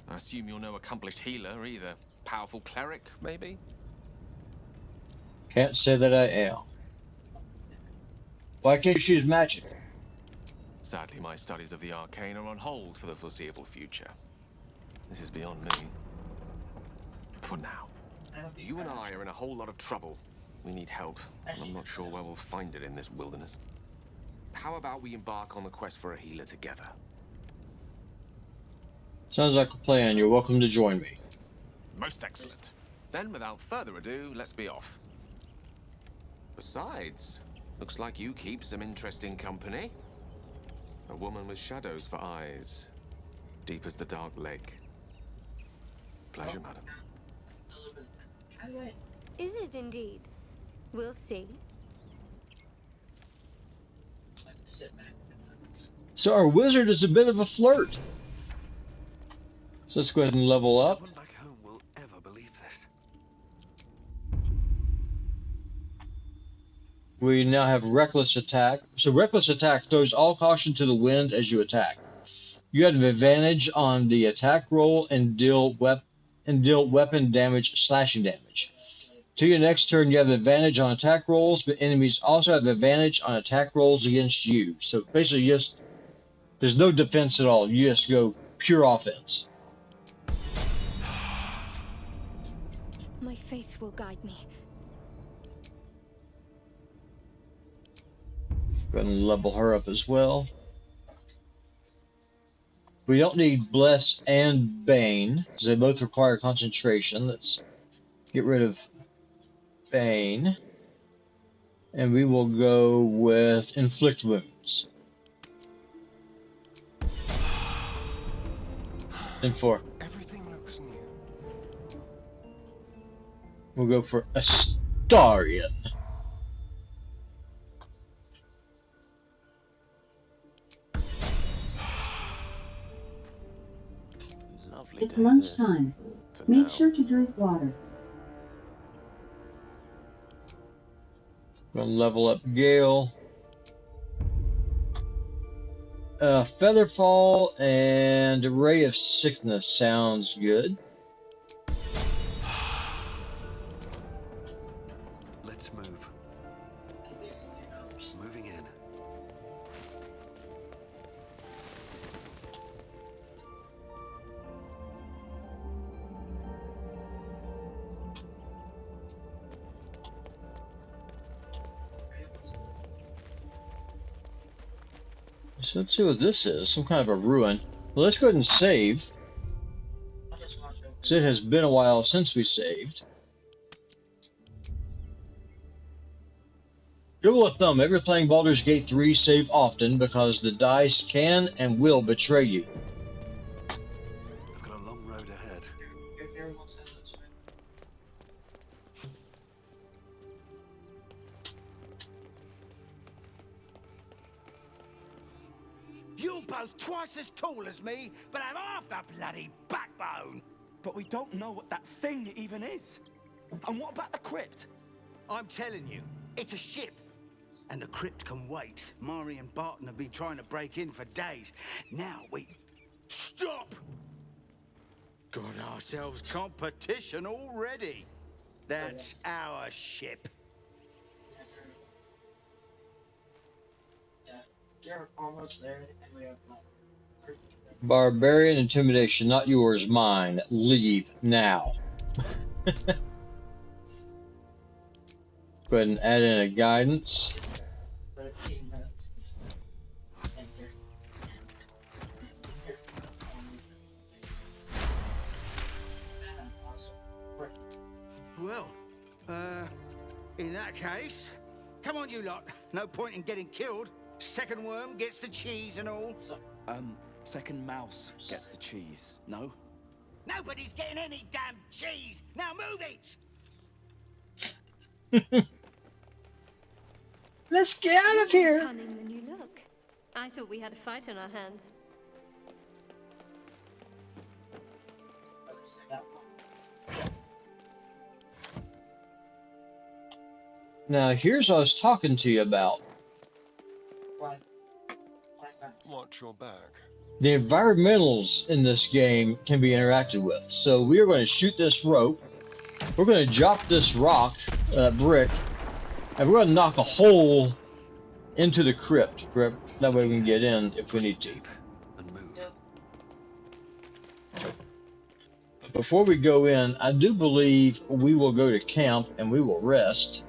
I assume you're no accomplished healer either. Powerful cleric, maybe? Can't say that I am. Why can't you choose magic? Sadly, my studies of the arcane are on hold for the foreseeable future. This is beyond me. For now. You and I are in a whole lot of trouble. We need help, and I'm not sure where we'll find it in this wilderness. How about we embark on the quest for a healer together? Sounds like a plan. You're welcome to join me. Most excellent. Then, without further ado, let's be off. Besides, looks like you keep some interesting company. A woman with shadows for eyes, deep as the dark lake. Pleasure, madam. Is it indeed? We'll see. So our wizard is a bit of a flirt. So let's go ahead and level up. No one back home will ever believe this. We now have reckless attack. So reckless attack throws all caution to the wind as you attack. You have advantage on the attack roll and deal weapon damage, slashing damage. To your next turn, you have advantage on attack rolls, but enemies also have advantage on attack rolls against you. So basically, there's no defense at all. You just go pure offense. My faith will guide me. Go ahead and level her up as well. We don't need Bless and Bane, because they both require concentration. Let's get rid of Bane. And we will go with Inflict Wounds. And Everything looks new. we'll go for Astarion. Lovely. It's lunchtime. Make sure to drink water. Gonna level up Gale. Featherfall and Ray of Sickness sounds good. Let's move. Moving in. So let's see what this is. Some kind of a ruin. Well, let's go ahead and save. So it has been a while since we saved. Good rule of thumb, if you're playing Baldur's Gate 3, save often because the dice can and will betray you. both twice as tall as me, but have half the bloody backbone. But we don't know what that thing even is. And what about the crypt? I'm telling you, it's a ship. And the crypt can wait. Mari and Barton have been trying to break in for days. Now we... Stop! Got ourselves competition already. That's our ship. They're almost there, and we have Barbarian intimidation, not yours, mine. Leave now. Go ahead and add in a guidance. 13 minutes. And here. Well, in that case, come on you lot. No point in getting killed. Second worm gets the cheese and all. Second mouse gets the cheese, no? Nobody's getting any damn cheese! Now move it! Let's get out of here! More cunning than you look. I thought we had a fight on our hands. Now, here's what I was talking to you about. Watch your back. The environmentals in this game can be interacted with. So we are going to shoot this rope. We're going to drop this rock, brick, and we're going to knock a hole into the crypt. That way we can get in if we need to. And move. Before we go in, I do believe we will go to camp and we will rest.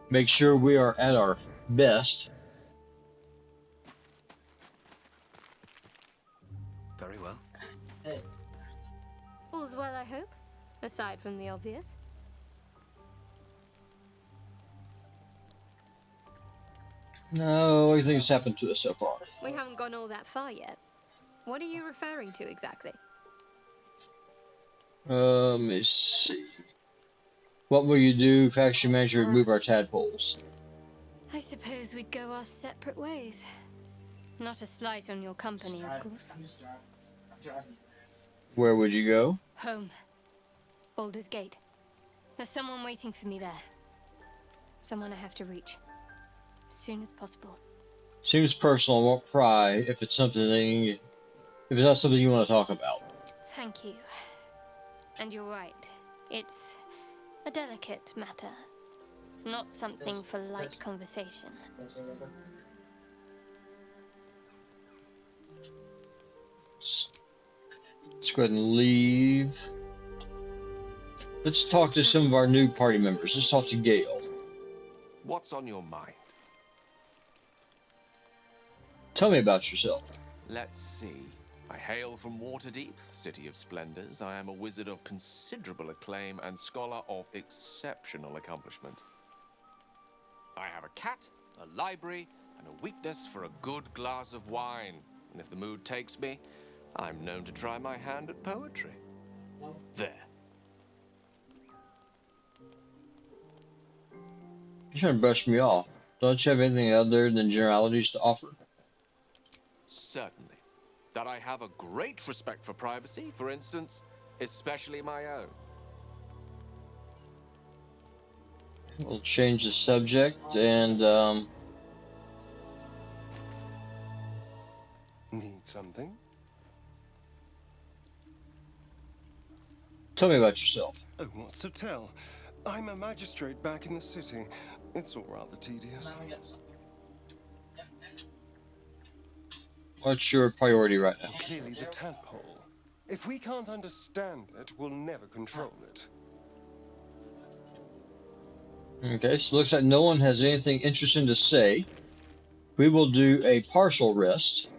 Make sure we are at our best. Very well. All's well, I hope, aside from the obvious. No, everything's happened to us so far. We haven't gone all that far yet. What are you referring to exactly? Let me see. What will you do if actually manage to remove our tadpoles? I suppose we'd go our separate ways. Not a slight on your company, of course. I'm driving. Where would you go? Home. Baldur's Gate. There's someone waiting for me there. Someone I have to reach. As soon as possible. Seems personal. I won't pry if it's not something you want to talk about. Thank you. And you're right. It's a delicate matter. Not something for light conversation. Let's go ahead and leave. Let's talk to some of our new party members. Let's talk to Gale. What's on your mind? Tell me about yourself. Let's see. I hail from Waterdeep, city of splendors. I am a wizard of considerable acclaim and scholar of exceptional accomplishment. I have a cat, a library, and a weakness for a good glass of wine. And if the mood takes me, I'm known to try my hand at poetry. There. You're trying to brush me off. Don't you have anything other than generalities to offer? Certainly. That I have a great respect for privacy, for instance, especially my own. We'll change the subject and, Need something? tell me about yourself. Oh, what's to tell? I'm a magistrate back in the city. It's all rather tedious. What's your priority right now? Clearly the tadpole. If we can't understand it, we'll never control it. Okay, so it looks like no one has anything interesting to say. We will do a partial rest.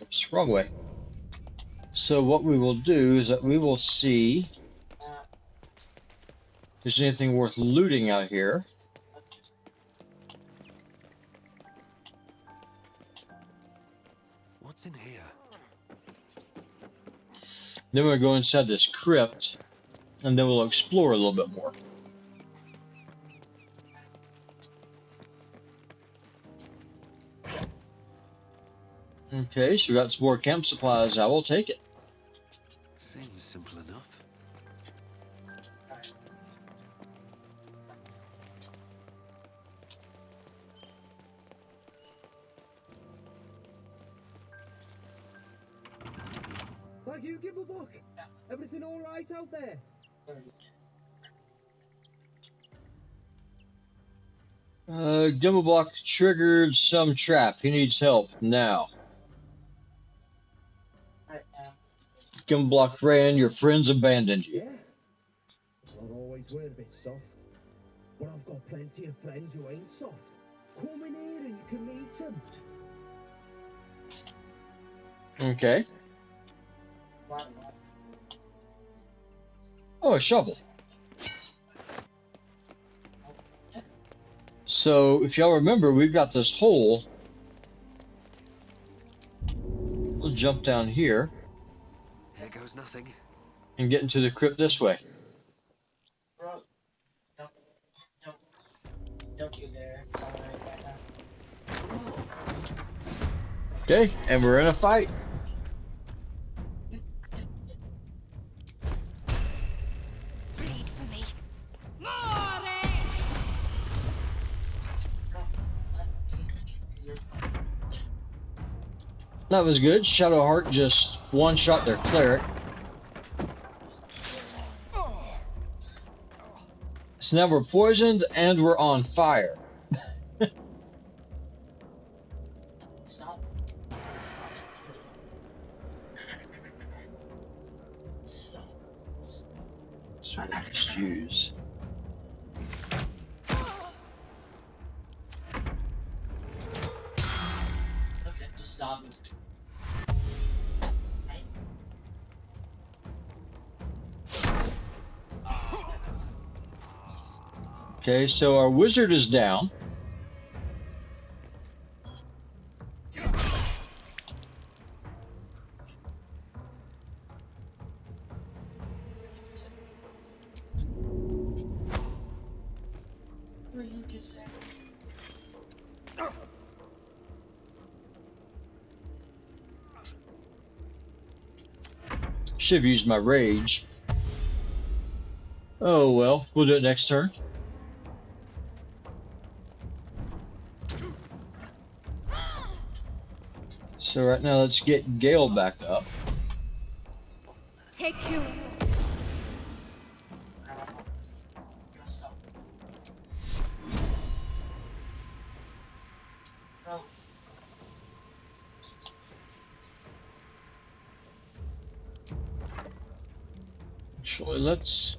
Oops, wrong way. So what we will do is that we will see there's anything worth looting out here. What's in here? Then we'll go inside this crypt, and then we'll explore a little bit more. Okay, so we got some more camp supplies. I will take it. Seems simple enough. Thank you, Gimblebuck. Everything all right out there? Gimbleblock triggered some trap. He needs help now. Gimbleblock ran. Your friends abandoned you. Yeah. Not always were a bit soft, but I've got plenty of friends who ain't soft. Come in here and you can meet them. Okay. Oh, a shovel. So, if y'all remember, we've got this hole. We'll jump down here. Here goes nothing. And get into the crypt this way. Don't you dare. It's all right, Okay, and we're in a fight. Bleed for me. That was good. Shadowheart just one-shot their cleric. So now we're poisoned and we're on fire. Stop. So we'll just use. Okay, just stop. Okay, so our wizard is down. Should have used my rage. Oh well, we'll do it next turn. So right now, let's get Gale back up. Take you. Actually, let's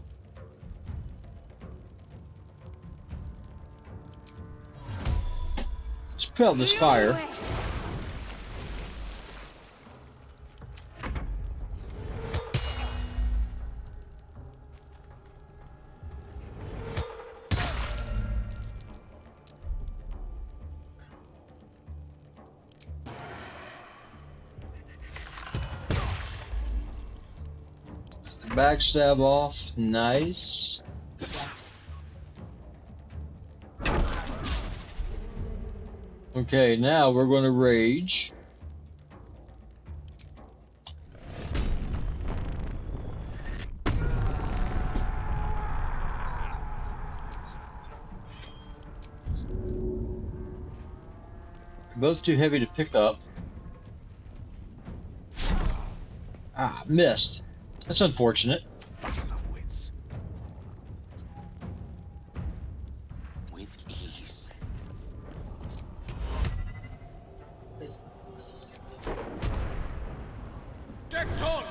put out this fire. Backstab off. Nice. Okay, now we're going to rage. Both too heavy to pick up. Ah, missed. That's unfortunate. Battle of wits. With ease. Deck on!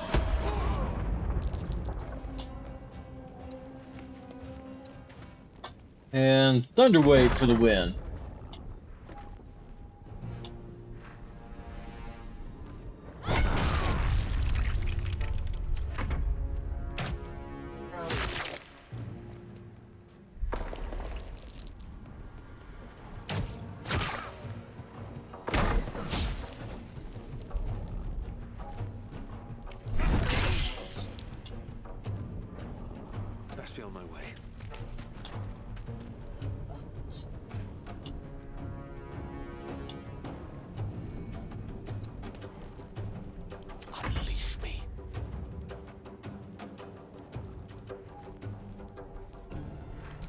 And Thunderwave for the win. best be on my way. Unleash me.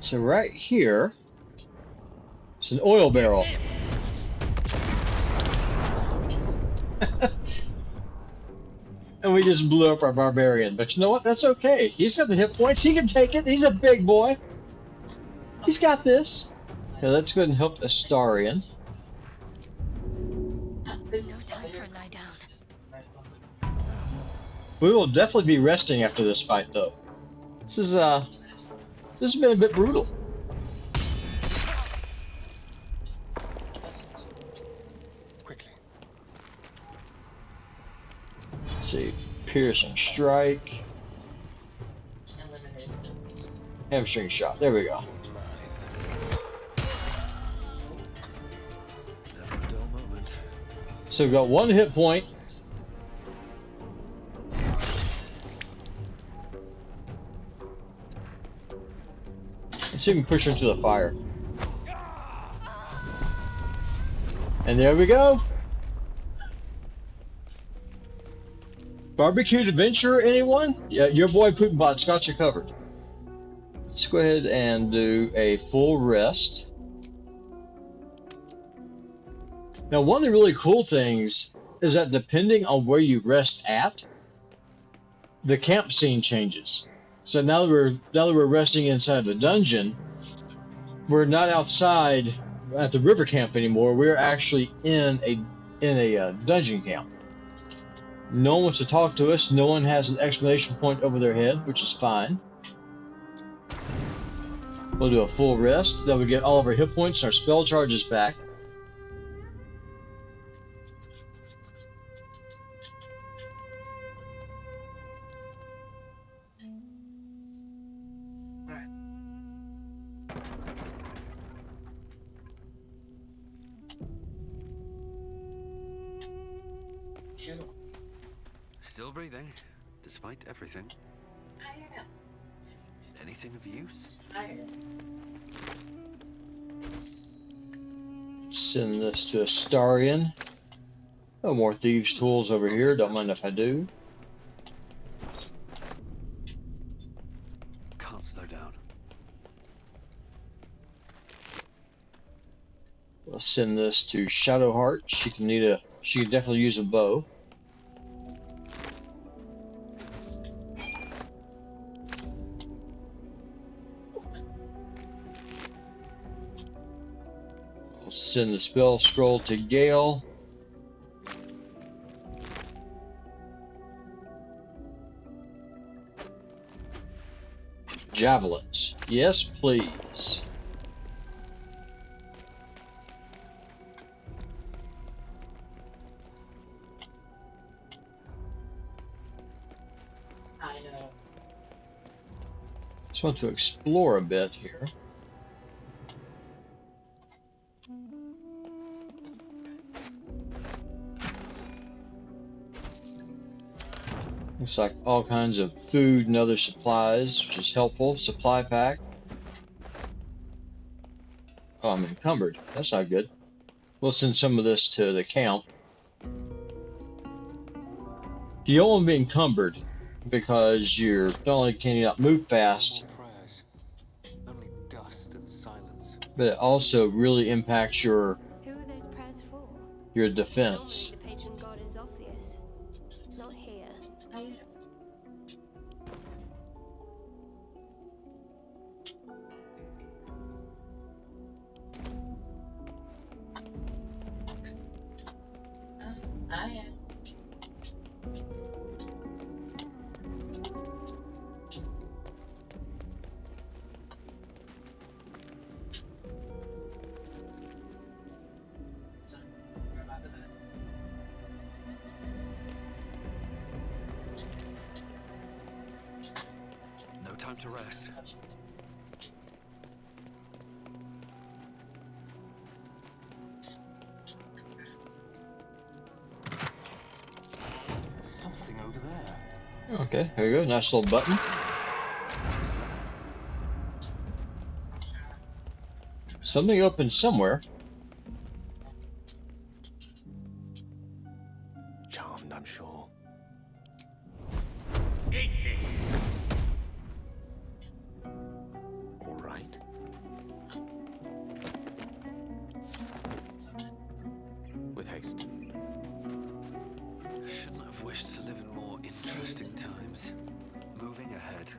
So right here, it's an oil barrel. And we just blew up our barbarian. But you know what? That's okay. He's got the hit points. He can take it. He's a big boy. He's got this. Okay, let's go ahead and help Astarion. No time for a lie down. We will definitely be resting after this fight, though. This has been a bit brutal. Quickly. Let's see. Piercing strike. Hamstring shot. There we go. Never a dull moment. So we've got one hit point. Let's see if we can push her into the fire. And there we go. Barbecued adventure, anyone? Yeah, your boy Putinbot's got you covered. Let's go ahead and do a full rest. Now, one of the really cool things is that depending on where you rest at, the camp scene changes. So now that we're resting inside the dungeon, we're not outside at the river camp anymore. We're actually in a dungeon camp. No one wants to talk to us. No one has an exclamation point over their head, which is fine. We'll do a full rest. Then we get all of our hit points and our spell charges back. Still breathing, despite everything. Anything of use? Send this to Astarion. No more thieves' tools over here. Don't mind if I do. Can't slow down. Let's send this to Shadowheart. She can definitely use a bow. I'll send the spell scroll to Gale. Javelins. Yes, please. I know. Just want to explore a bit here. Looks like all kinds of food and other supplies, which is helpful. Supply pack. Oh, I'm encumbered. That's not good. We'll send some of this to the camp. You don't want to be encumbered because you're not only can you not move fast, Prayers. Only dust and silence. but it also really impacts your Who are those prayers for? defense. Normally the patron god is obvious. Not here. I am. No time to rest. Something over there. Okay, there you go. Nice little button. What's that? Something open somewhere. Charmed, I'm sure. All right. With haste. Shouldn't have wished to live in more interesting times. Moving ahead.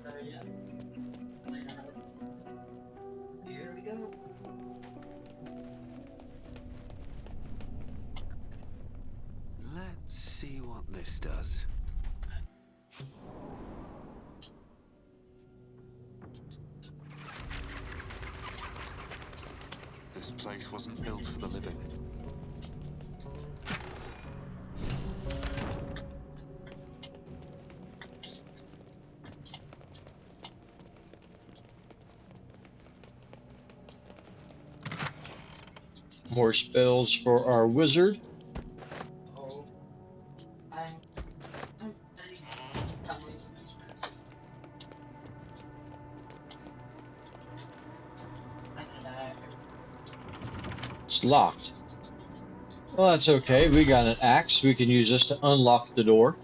Here we go. Let's see what this does. This place wasn't built for the living. More spells for our wizard. Oh, I'm It's locked. Well, that's okay. We got an axe. We can use this to unlock the door.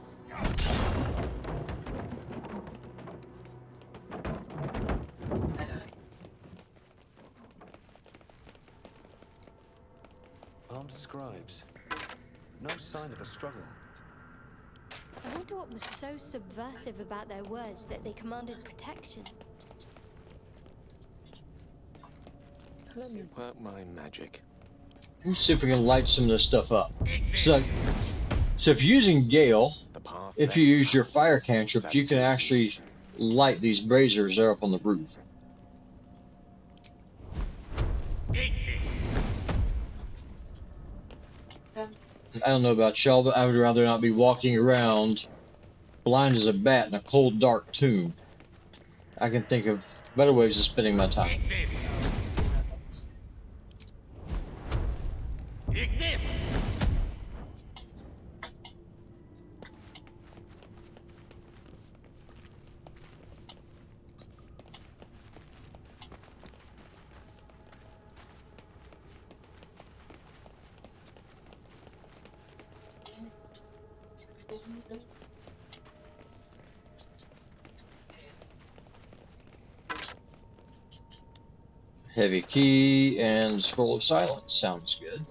Armed scribes. No sign of a struggle. I wonder what was so subversive about their words that they commanded protection. Let me work my magic. Let's see if we can light some of this stuff up. So if you're using Gale, if you use your fire cantrip, you can actually light these braziers there up on the roof. I don't know about y'all, but I would rather not be walking around blind as a bat in a cold, dark tomb. I can think of better ways of spending my time. Heavy key and scroll of silence sounds good.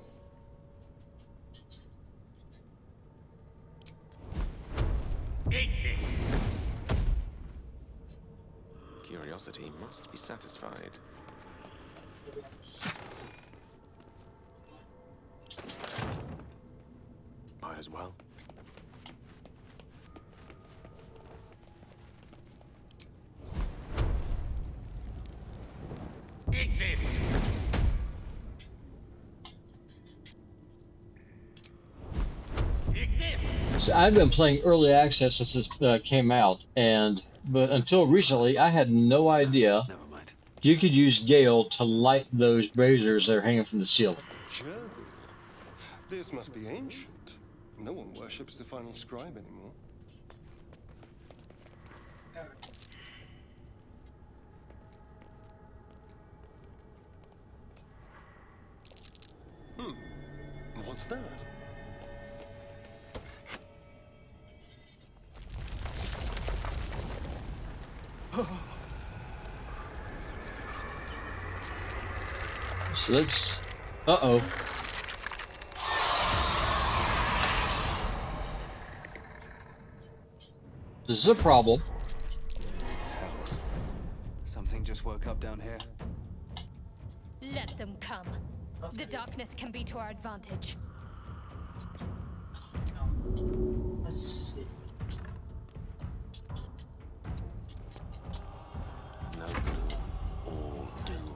Curiosity must be satisfied. Might as well. So I've been playing early access since this came out, but until recently, I had no idea you could use Gale to light those braziers that are hanging from the ceiling. Journal? This must be ancient. No one worships the final scribe anymore. What's that? So let's... Uh-oh. This is a problem. Something just woke up down here. Let them come. The darkness can be to our advantage. No gloom, all doom.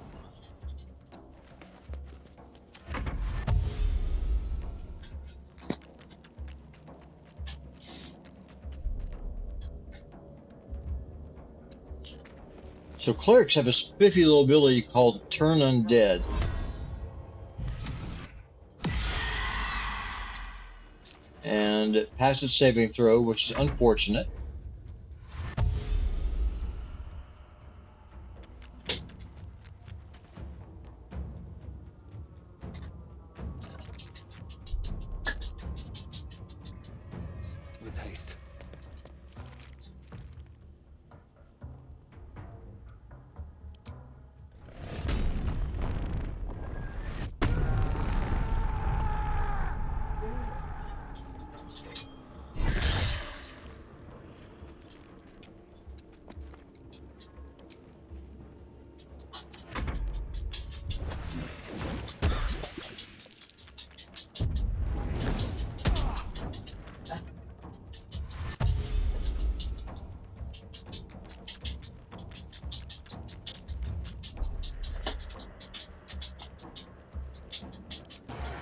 So clerics have a spiffy little ability called Turn Undead. And it passed its saving throw, which is unfortunate.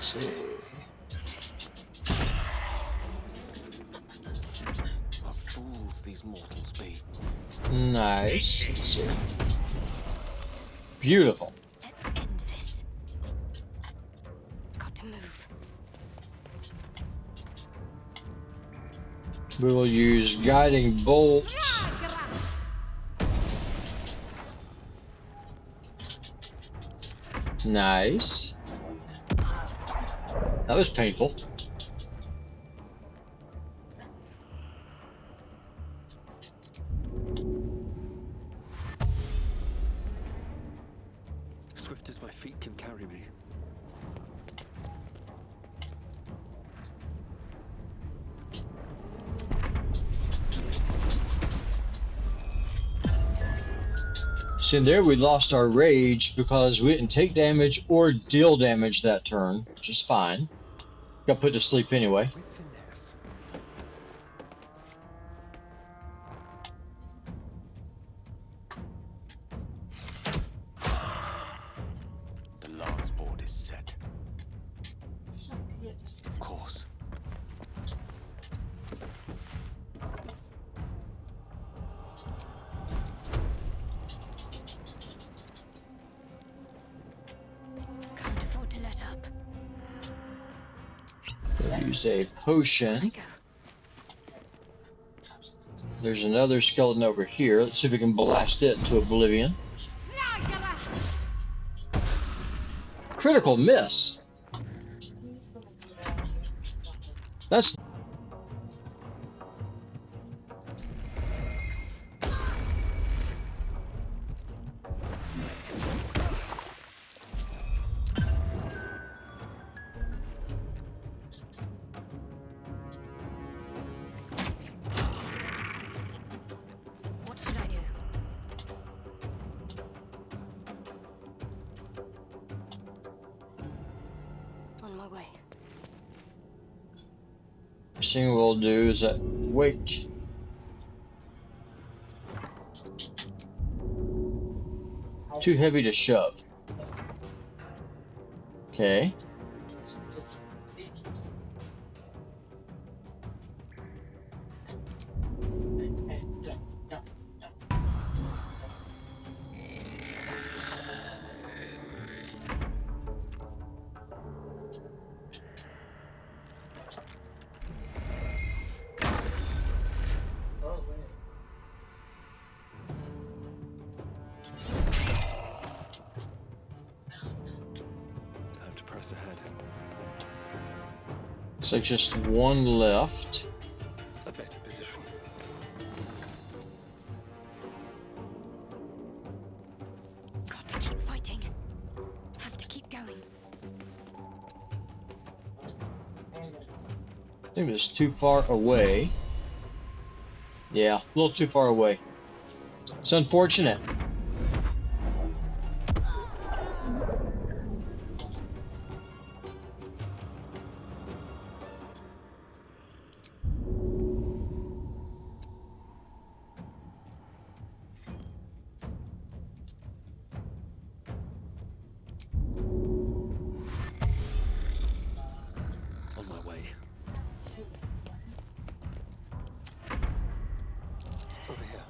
see. What fools these mortals be. Nice. Let's see. Beautiful. Let's end this. Got to move. We will use guiding bolt. Nice. That was painful. Swift as my feet can carry me. See, there we lost our rage because we didn't take damage or deal damage that turn, which is fine. Got put to sleep anyway. With finesse. The last board is set. Of course. Can't afford to let up. Use a potion. There's another skeleton over here. Let's see if we can blast it into oblivion. Critical miss. That's What should I do? On my way. first thing we'll do is wait. Too heavy to shove. Okay. Time to press ahead. Looks like just one left. A better position. Got to keep fighting. Have to keep going. I think it's too far away. Yeah, a little too far away. It's unfortunate. On my way. Over here.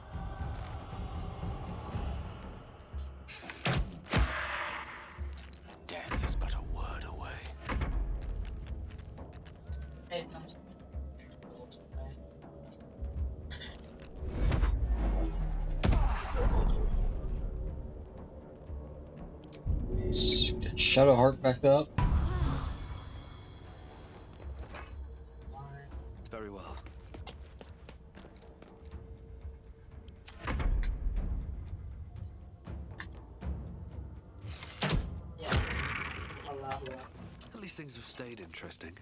Death is but a word away. Let's get Shadowheart back up. Very well. At least things have stayed interesting.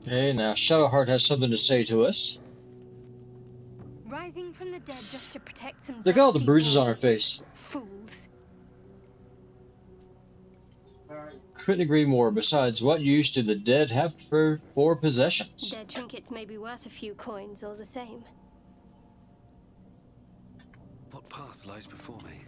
Okay, now Shadowheart has something to say to us. Rising from the dead just to protect some Look at all the dusty bruises on her walls. face. Fools. Couldn't agree more. Besides, what use do the dead have for possessions? Their trinkets may be worth a few coins all the same. What path lies before me?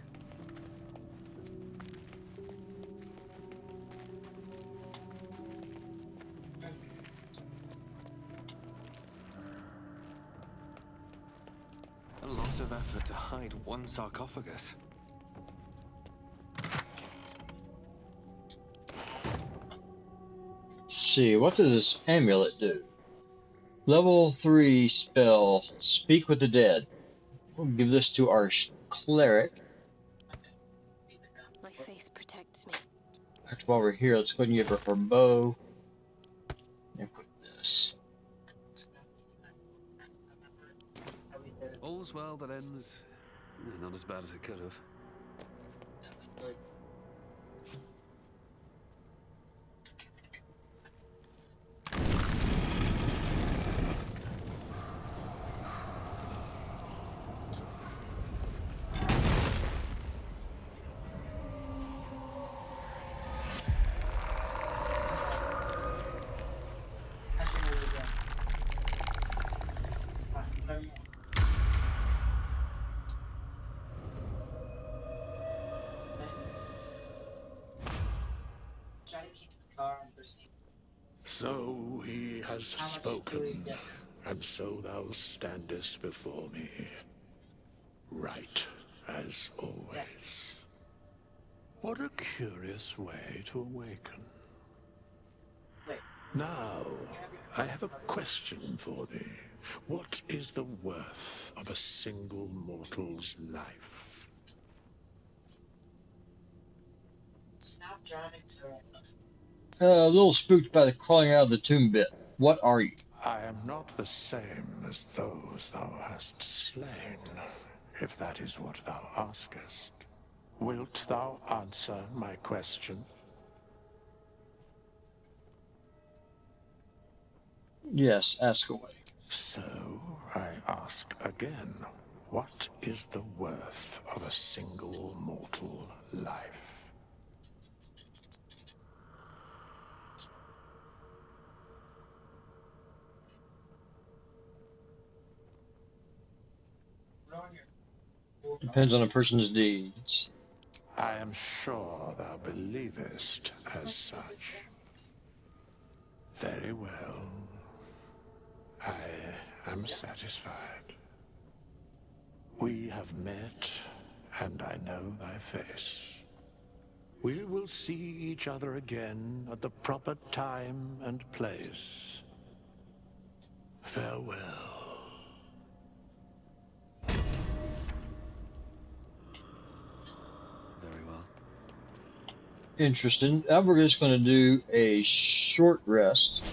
hide one sarcophagus. Let's see, what does this amulet do? Level 3 spell, Speak with the Dead. We'll give this to our cleric. My faith protects me. While we're here, let's go ahead and give her her bow. And put this. All's well that ends not as bad as it could have. So he has spoken, and so thou standest before me, right as always. What a curious way to awaken. Now, I have a question for thee. What is the worth of a single mortal's life? Stop drowning, sir. A little spooked by the crawling out of the tomb bit. What are you? I am not the same as those thou hast slain, if that is what thou askest. Wilt thou answer my question? Yes, ask away. So, I ask again, what is the worth of a single mortal life? Depends on a person's deeds. I am sure thou believest as such. Very well. I am satisfied. We have met, and I know thy face. We will see each other again at the proper time and place. Farewell. Very well. Interesting. Now we're just going to do a short rest.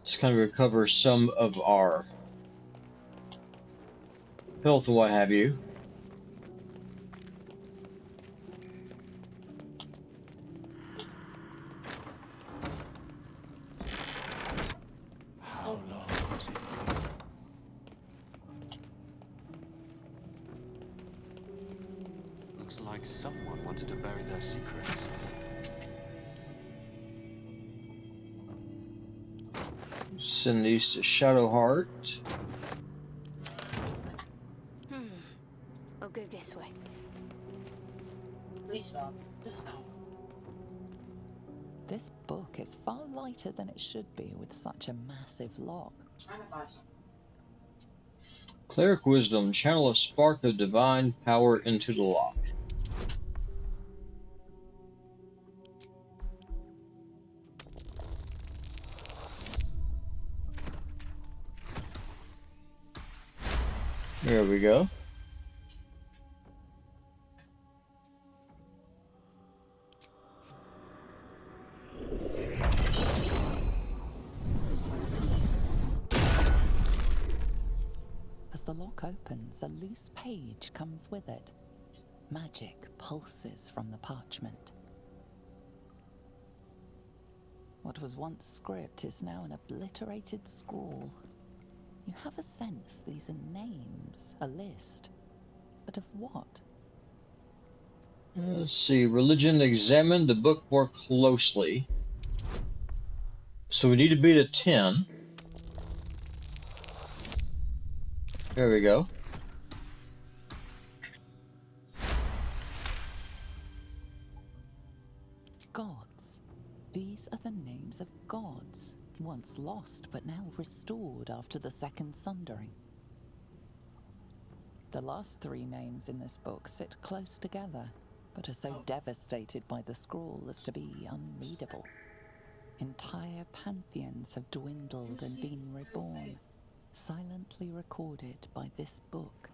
Just kind of recover some of our health and what have you. How long has it been? Looks like someone wanted to bury their secrets. Send these to Shadowheart. I'll go this way. Please stop. Just stop. This book is far lighter than it should be with such a massive lock. Trying to find something. Cleric Wisdom. Channel a spark of divine power into the lock. There we go. As the lock opens, a loose page comes with it. Magic pulses from the parchment. What was once script is now an obliterated scrawl. You have a sense these are names, a list. But of what? Let's see. Religion. Examine the book more closely. So we need to beat a 10. There we go. Gods. These are the names of gods, once lost but now restored after the Second Sundering. The last three names in this book sit close together, but are so devastated by the scrawl as to be unreadable. Entire pantheons have dwindled and been reborn, silently recorded by this book.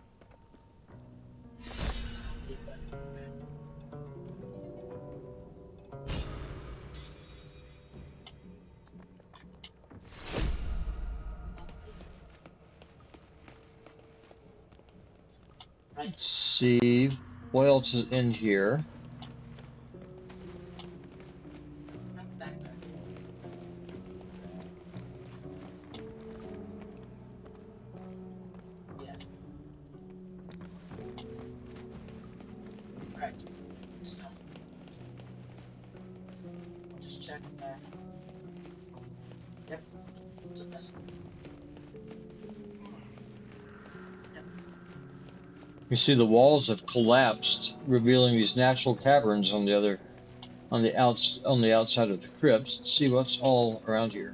Let's see what else is in here. You see the walls have collapsed, revealing these natural caverns on the outside of the crypts. Let's see what's all around here.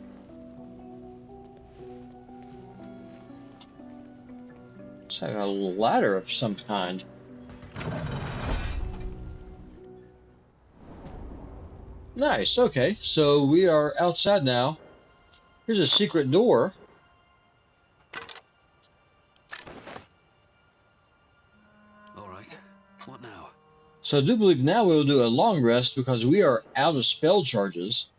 It's like a ladder of some kind. Nice, okay, so we are outside now. Here's a secret door. Alright, what now? So I do believe now we'll do a long rest because we are out of spell charges.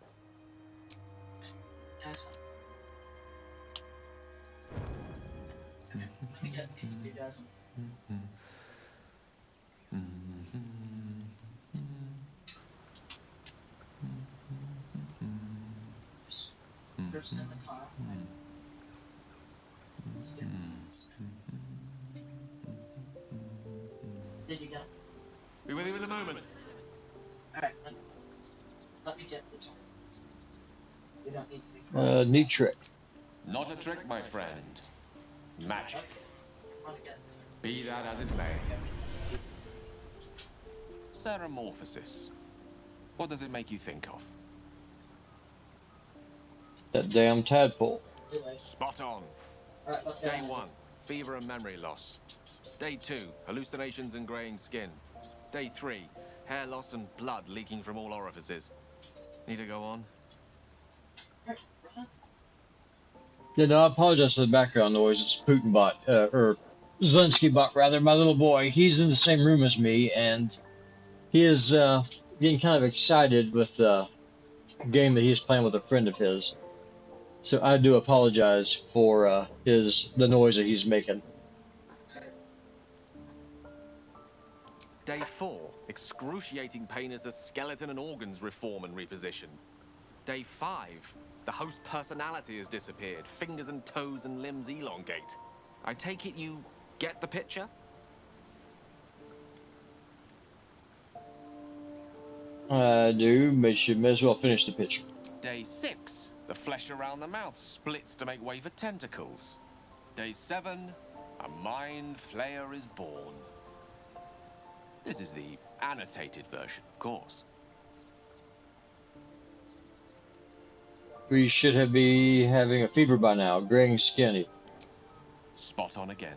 Be with you in a moment. Neat trick. Not a trick, my friend. Magic. Be that as it may. Ceramorphosis. What does it make you think of? That damn tadpole. Spot on. Day 1, fever and memory loss. Day 2, hallucinations and graying skin. Day 3, hair loss and blood leaking from all orifices. Need to go on? Yeah, no, I apologize for the background noise. It's Putinbot, or Zelensky-bot, rather, my little boy. He's in the same room as me, and he is getting kind of excited with the game that he's playing with a friend of his. So I do apologize for the noise that he's making. Day 4, excruciating pain as the skeleton and organs reform and reposition. Day 5, the host personality has disappeared. Fingers and toes and limbs elongate. I take it you get the picture? I do, but you may as well finish the picture. Day 6, the flesh around the mouth splits to make way for tentacles. Day 7, a mind flayer is born. This is the annotated version, of course. We should be having a fever by now, graying skinny. Spot on again.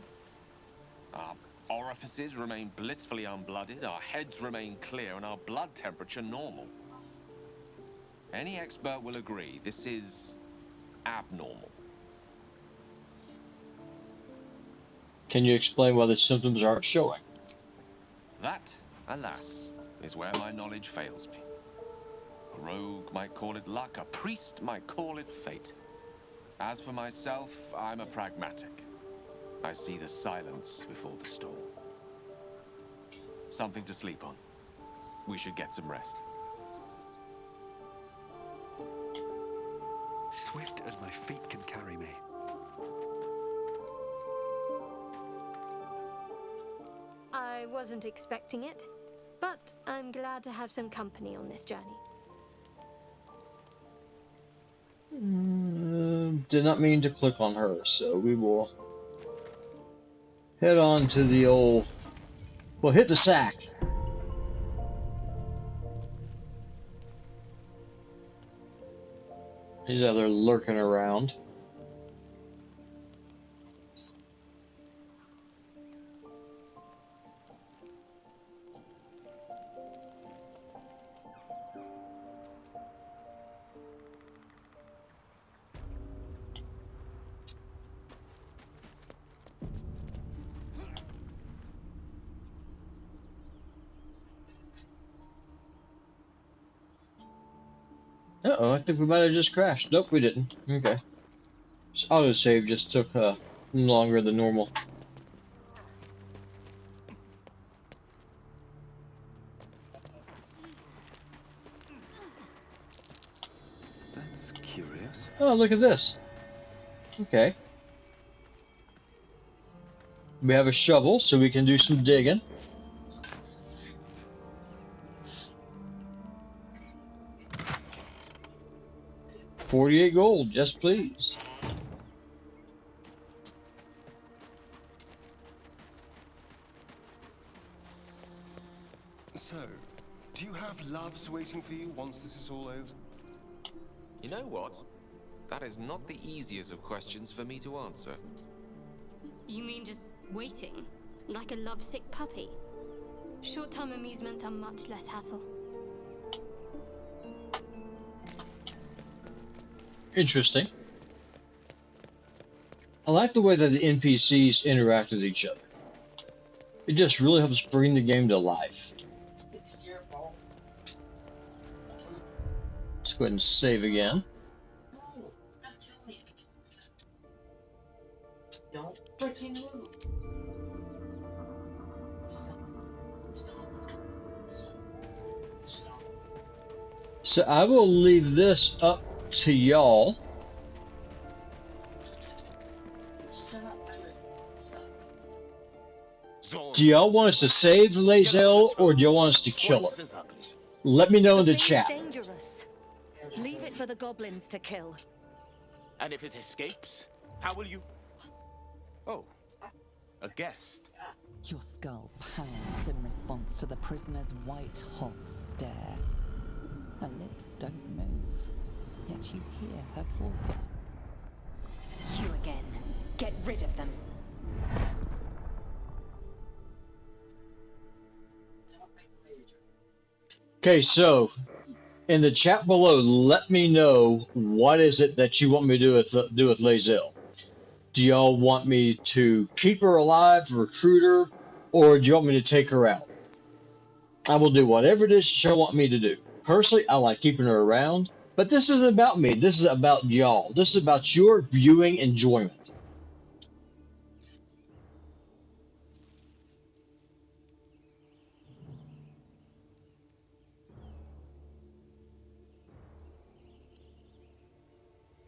Our orifices remain blissfully unblooded, our heads remain clear, and our blood temperature normal. Any expert will agree this is abnormal. Can you explain why the symptoms aren't showing? That, alas, is where my knowledge fails me. A rogue might call it luck, a priest might call it fate. As for myself, I'm a pragmatic. I see the silence before the storm. Something to sleep on. We should get some rest. Swift as my feet can carry me. I wasn't expecting it, but I'm glad to have some company on this journey. Did not mean to click on her, so we will head on to the old... Well, hit the sack. He's out there lurking around. Uh-oh, I think we might have just crashed. Nope, we didn't. Okay. So autosave just took longer than normal. That's curious. Oh, look at this. Okay. We have a shovel, so we can do some digging. $48 gold, yes please. So, do you have loves waiting for you once this is all over? You know what? That is not the easiest of questions for me to answer. You mean just waiting? Like a lovesick puppy? Short-term amusements are much less hassle. Interesting. I like the way that the NPCs interact with each other. It just really helps bring the game to life. It's your fault. Let's go ahead and save again. No, I'm telling you. Don't freaking move. Stop. Stop. Stop. Stop. So I will leave this up to y'all. Stop. Stop. Do y'all want us to save Lae'zel, or do y'all want us to kill her? Let me know in the chat. Dangerous. Leave it for the goblins to kill. And if it escapes, how will you... Oh, a guest. Your skull pounds in response to the prisoner's white-hot stare. Her lips don't move, yet you hear her voice. You again. Get rid of them. Okay, so in the chat below, let me know what is it that you want me to do with Lae'zel. Do y'all want me to keep her alive, recruit her, or do you want me to take her out? I will do whatever it is y'all want me to do. Personally, I like keeping her around, but this isn't about me. This is about y'all. This is about your viewing enjoyment.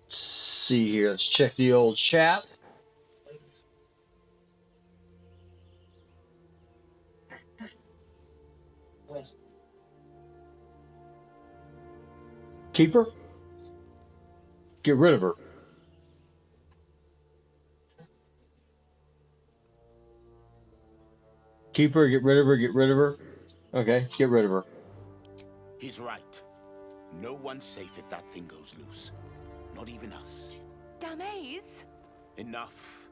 Let's see here. Let's check the old chat. Keep her? Get rid of her. Keep her, get rid of her, get rid of her. Okay, get rid of her. He's right. No one's safe if that thing goes loose. Not even us. Damaze? Enough.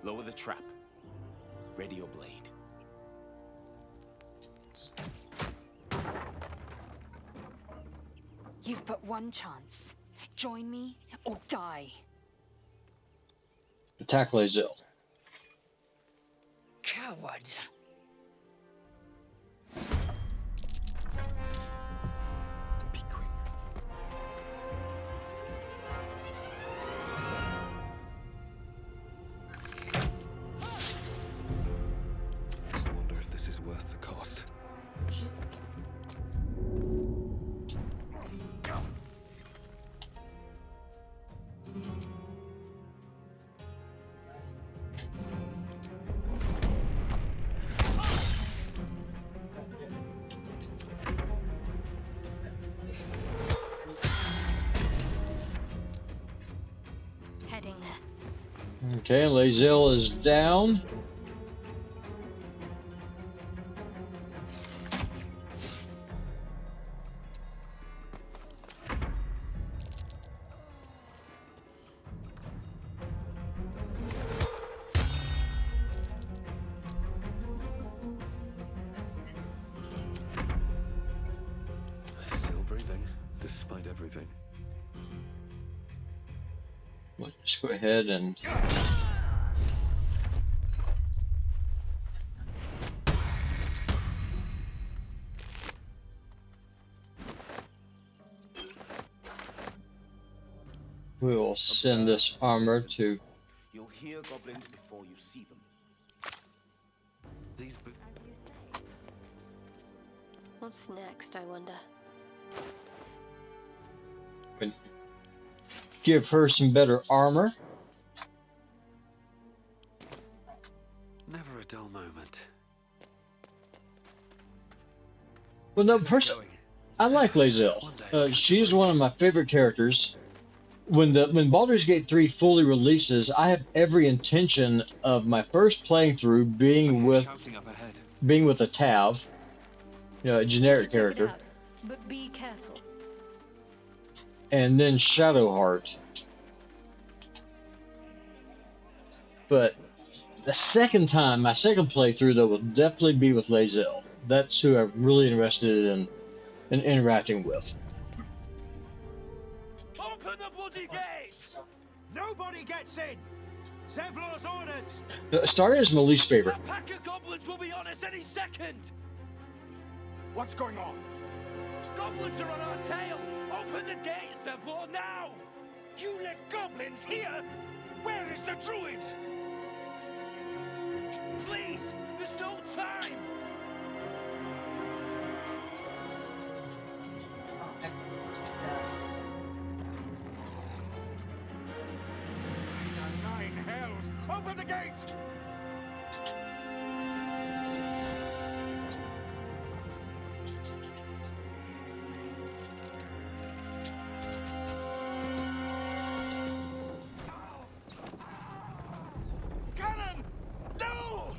Lower the trap. Ready your blade. You've but one chance. Join me or die. Attack Lae'zel. Coward. Be quick. I wonder if this is worth the cost. Heading there. Okay, Lae'zel is down. Still breathing, despite everything. Let's go ahead and... We will send this armor to. You'll hear goblins before you see them. These. As you say. What's next, I wonder? Give her some better armor. Never a dull moment. Well, no, I like Lae'zel. She's one of my favorite characters. When Baldur's Gate 3 fully releases, I have every intention of my first playing through being with a Tav, a generic character, But be careful. and then Shadowheart. But the second time, my second playthrough, though, will definitely be with Lae'zel. That's who I'm really interested in interacting with. Open the bloody gates! Nobody gets in! Zevlor's orders! Started as my least favorite. A pack of goblins will be on us any second! What's going on? Goblins are on our tail! Open the gates, Zevlor, now! You let goblins here? Where is the druid? Please, there's no time! Nine hells! Open the gates! Cannon! No!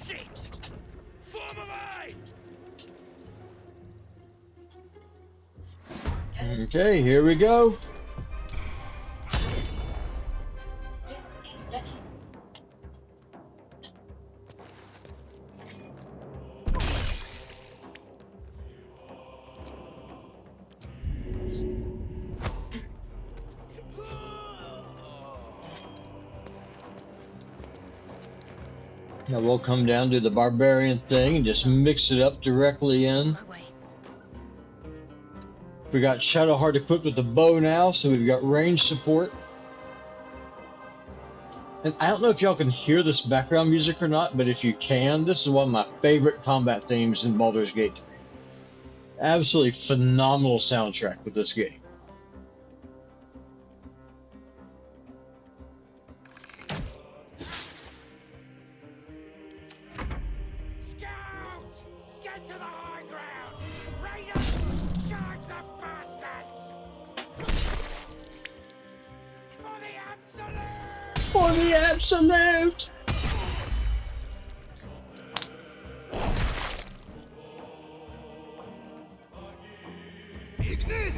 Shit! Form of eye! Okay, here we go. Now we'll come down to the barbarian thing and just mix it up directly in. We got Shadowheart equipped with the bow now, so we've got range support. And I don't know if y'all can hear this background music or not, but if you can, this is one of my favorite combat themes in Baldur's Gate 3. Absolutely phenomenal soundtrack with this game. Get to the high ground! Raiders! Charge the bastards! For the absolute! For the absolute! Ignis!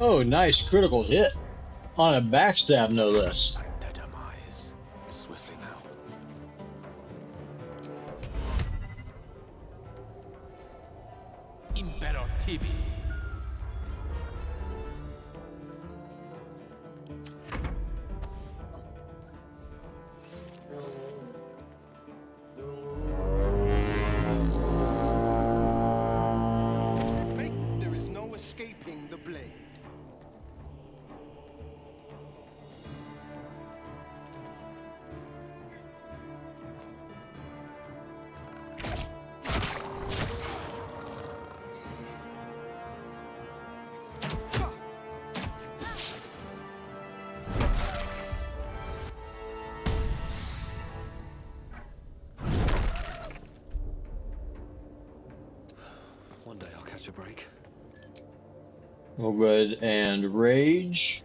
Oh, nice critical hit. On a backstab, no less. Their demise. Swiftly now. Imperative. There is no escaping the blade. One day I'll catch a break. We'll go ahead and rage.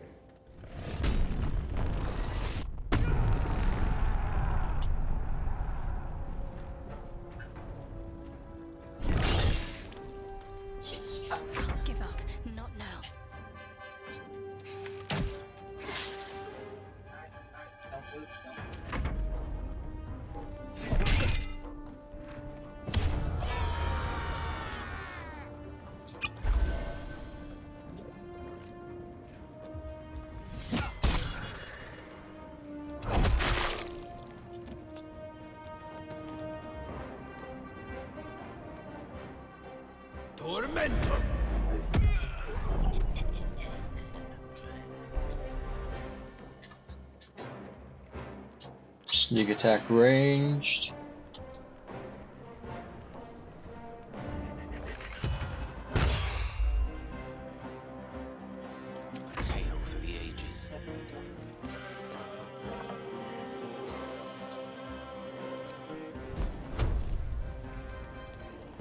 Give up. Not now. Tormento! Sneak attack ranged. Tale for the ages.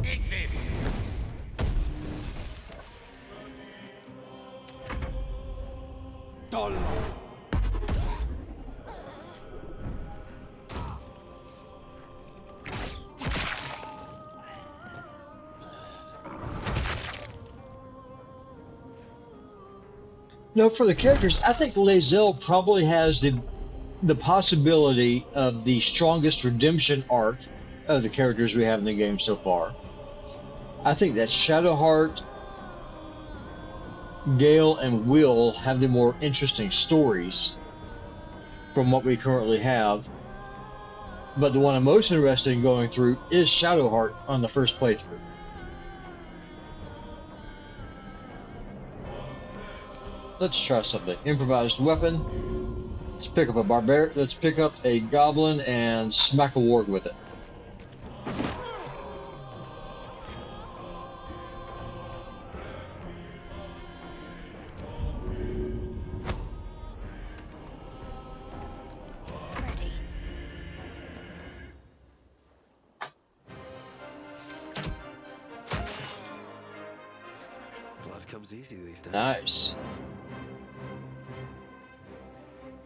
Eat this! Dull! No, for the characters, I think Lae'zel probably has the possibility of the strongest redemption arc of the characters we have in the game so far. I think that Shadowheart, Gale, and Will have the more interesting stories from what we currently have. But the one I'm most interested in going through is Shadowheart on the first playthrough. Let's try something. Improvised weapon. Let's pick up a barbarian. Let's pick up a goblin and smack a warg with it. Blood comes easy these days. Nice.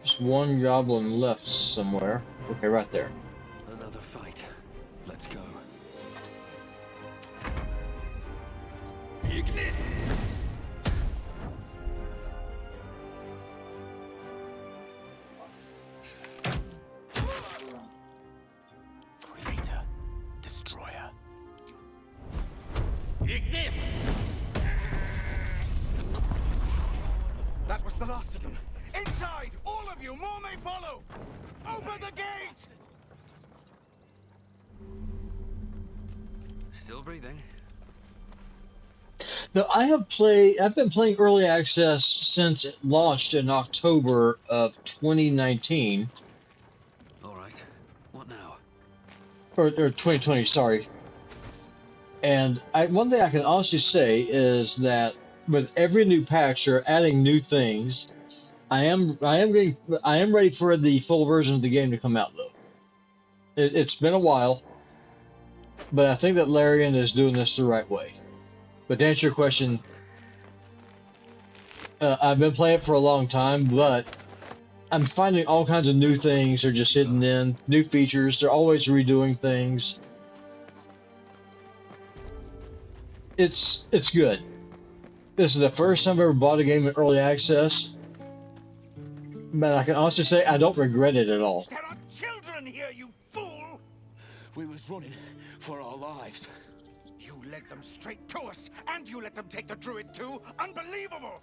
Just one goblin left somewhere. Okay, right there. Another fight. Let's go. Ignis! Creator. Destroyer. Ignis! That was the last of them. Inside! All of you! More may follow! Open the gate! Still breathing. No, I've been playing early access since it launched in October of 2019. All right. What now? Or 2020, sorry. And one thing I can honestly say is that with every new patch, you're adding new things. I am ready for the full version of the game to come out though. It's been a while, but I think that Larian is doing this the right way. But to answer your question, I've been playing it for a long time, but I'm finding all kinds of new things are just hidden in, new features. They're always redoing things. It's good. This is the first time I've ever bought a game in early access, but I can honestly say I don't regret it at all. There are children here, you fool! We was running for our lives. You led them straight to us, and you let them take the druid too? Unbelievable!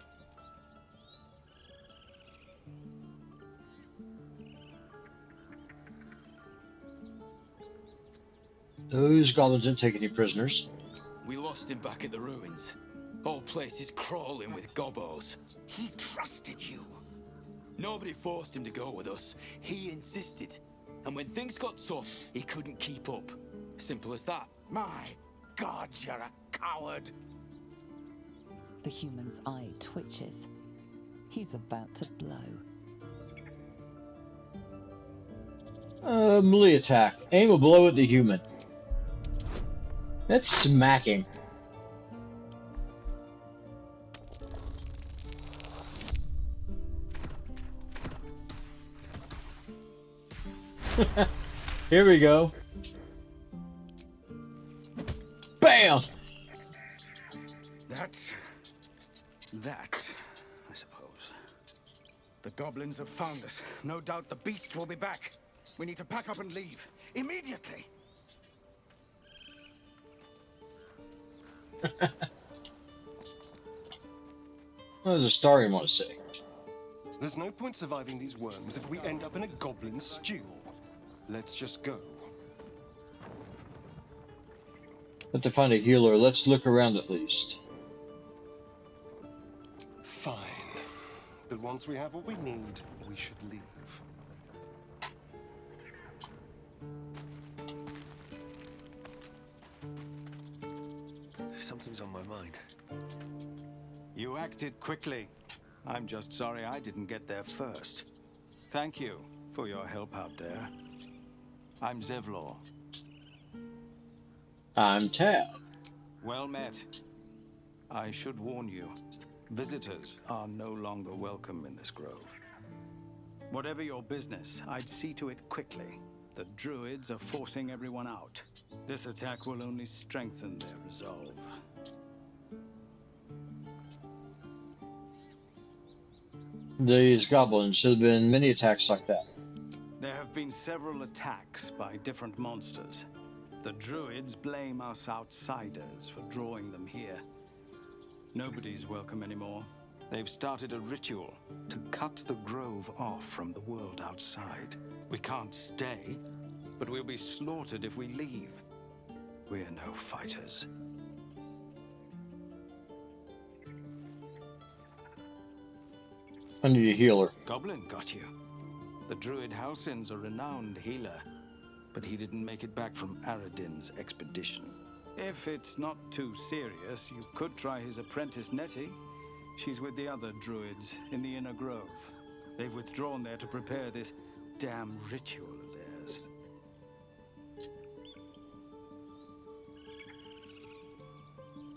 Those goblins didn't take any prisoners. We lost him back at the ruins. Whole place is crawling with gobos. He trusted you. Nobody forced him to go with us. He insisted. And when things got tough, he couldn't keep up. Simple as that. My God, you're a coward. The human's eye twitches. He's about to blow. Melee attack. Aim a blow at the human. That's smacking. Here we go. Bam! That, I suppose. The goblins have found us. No doubt the beast will be back. We need to pack up and leave. Immediately! What does the story want to say? There's no point surviving these worms if we end up in a goblin stew. Let's just go. Have to find a healer. Let's look around at least. Fine. But once we have what we need, we should leave. Something's on my mind. You acted quickly. I'm just sorry I didn't get there first. Thank you for your help out there. I'm Zevlor. I'm Tab. Well met. I should warn you, visitors are no longer welcome in this grove. Whatever your business, I'd see to it quickly. The druids are forcing everyone out. This attack will only strengthen their resolve. These goblins, there have been many attacks like that. There have been several attacks by different monsters. The druids blame us outsiders for drawing them here. Nobody's welcome anymore. They've started a ritual to cut the grove off from the world outside. We can't stay, but we'll be slaughtered if we leave. We're no fighters. I need a healer. Goblin got you. The druid Halsin's a renowned healer, but he didn't make it back from Aradin's expedition. If it's not too serious, you could try his apprentice Nettie. She's with the other druids in the inner grove. They've withdrawn there to prepare this damn ritual of theirs.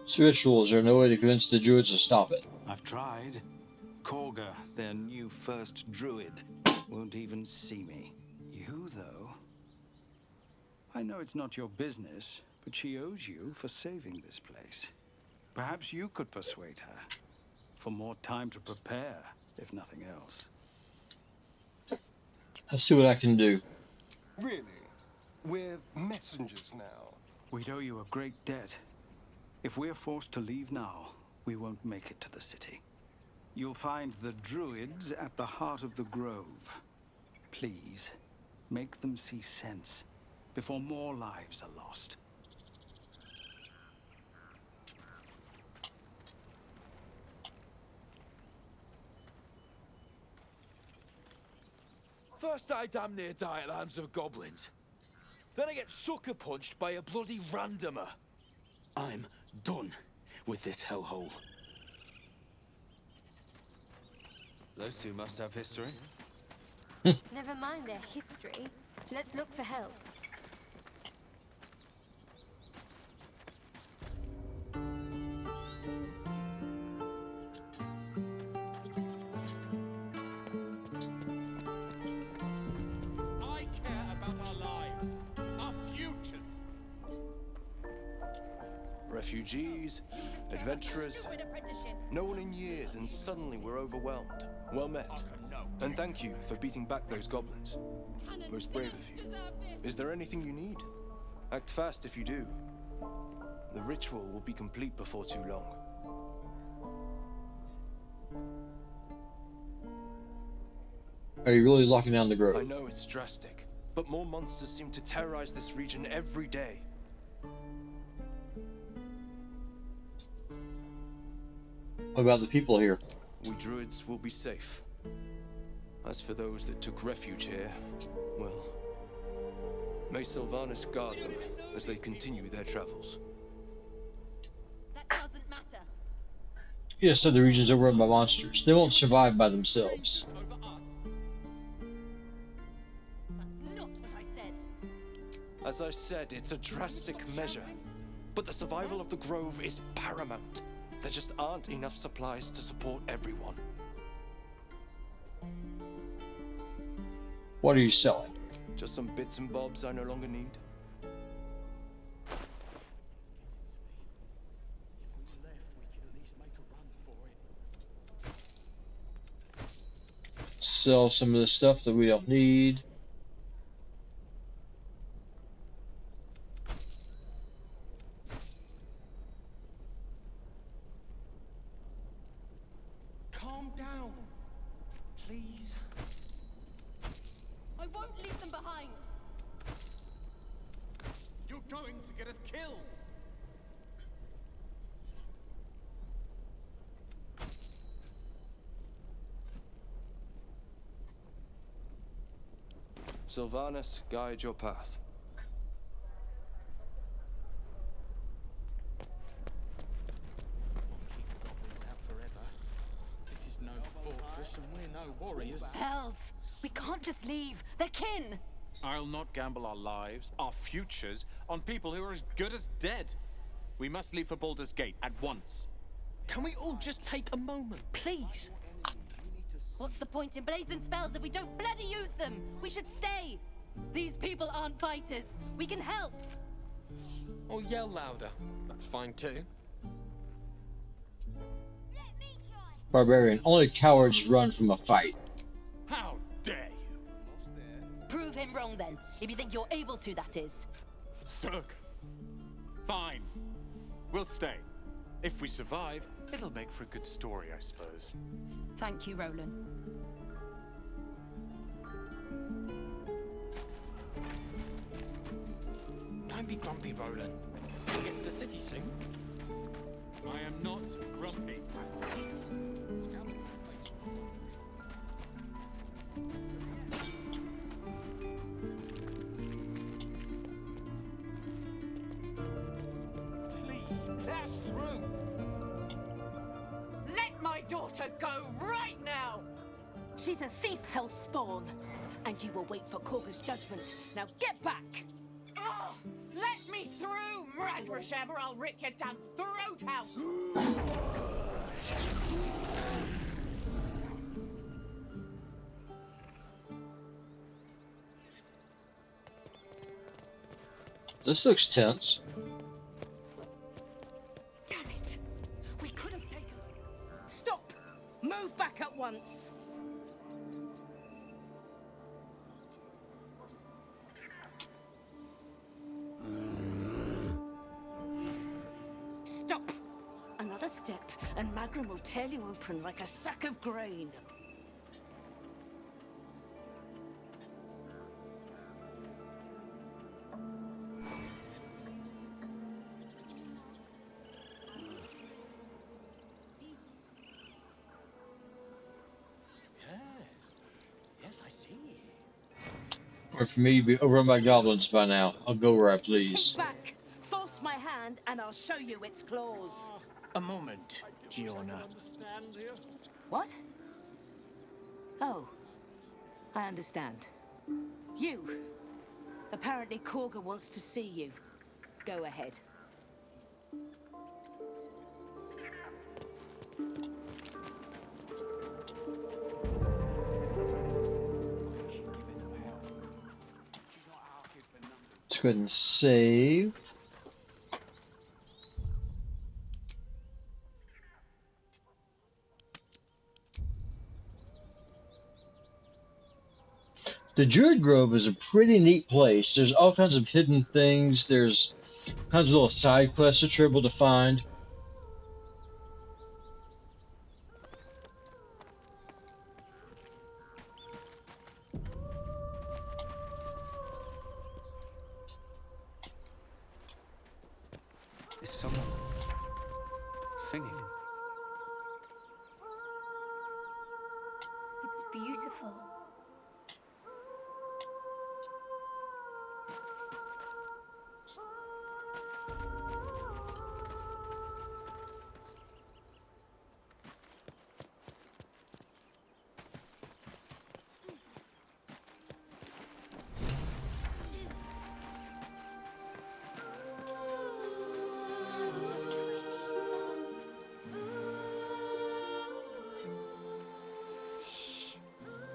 This ritual, is there no way to convince the druids to stop it? I've tried. Korga, their new first druid, won't even see me. You, though? I know it's not your business, but she owes you for saving this place. Perhaps you could persuade her. For more time to prepare, if nothing else. I'll see what I can do. Really? We're messengers now. We'd owe you a great debt. If we're forced to leave now, we won't make it to the city. You'll find the druids at the heart of the grove. Please, make them see sense before more lives are lost. First I damn near die at the hands of goblins. Then I get sucker punched by a bloody randomer. I'm done with this hellhole. Those two must have history. Never mind their history. Let's look for help. I care about our lives, our futures. Refugees, adventurers, no one in years, and suddenly we're overwhelmed. Well met. And thank you for beating back those goblins. Most brave of you. Is there anything you need? Act fast if you do. The ritual will be complete before too long. Are you really locking down the grove? I know it's drastic, but more monsters seem to terrorize this region every day. What about the people here? We druids will be safe. As for those that took refuge here, well, may Sylvanus guard them as they continue their travels. That doesn't matter. You just said the region's overrun by monsters. They won't survive by themselves. That's not what I said. As I said, it's a drastic measure, but the survival of the grove is paramount. There just aren't enough supplies to support everyone. What are you selling? Just some bits and bobs I no longer need. Sell some of the stuff that we don't need. Calm down. please? I won't leave them behind. You're going to get us killed. Sylvanus, guide your path. Keep the goblins out forever. This is no fortress and we're no warriors. Hells! We can't just leave. They're kin. I'll not gamble our lives, our futures, on people who are as good as dead. We must leave for Baldur's Gate at once. Can we all just take a moment, please? What's the point in blazing spells if we don't bloody use them? We should stay. These people aren't fighters. We can help. Or yell louder. That's fine too. Barbarian. Only cowards run from a fight. How dare you? Prove him wrong then. If you think you're able to, that is. Sug. Fine. We'll stay. If we survive, it'll make for a good story, I suppose. Thank you, Roland. Don't be grumpy, Roland. We'll get to the city soon. I am not grumpy. Please, let us through. Let my daughter go right now! She's a thief, hellspawn. And you will wait for Corker's judgment. Now get back! Oh, let me through, Mradrashem, or I'll rip your damn throat out! This looks tense. Damn it! We could have taken... Stop! Move back at once! Stop! Another step, and Magrum will tear you open like a sack of grain. Yes, I see. Or for me to be overrun by goblins by now. I'll go where I please. Kick back! Force my hand, and I'll show you its claws. A moment, Giorna. What? Oh, I understand. You. Apparently Korga wants to see you. Go ahead. Let's go ahead and save. The Druid Grove is a pretty neat place. There's all kinds of hidden things. There's kinds of little side quests that you're able to find. Is someone singing? It's beautiful.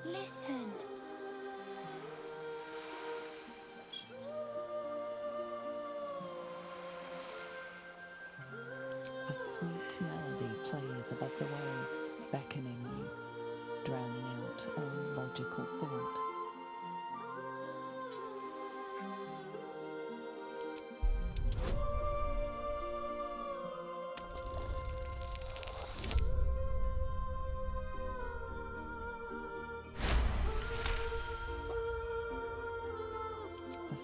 Listen. A sweet melody plays above the waves, beckoning you, drowning out all logical thought.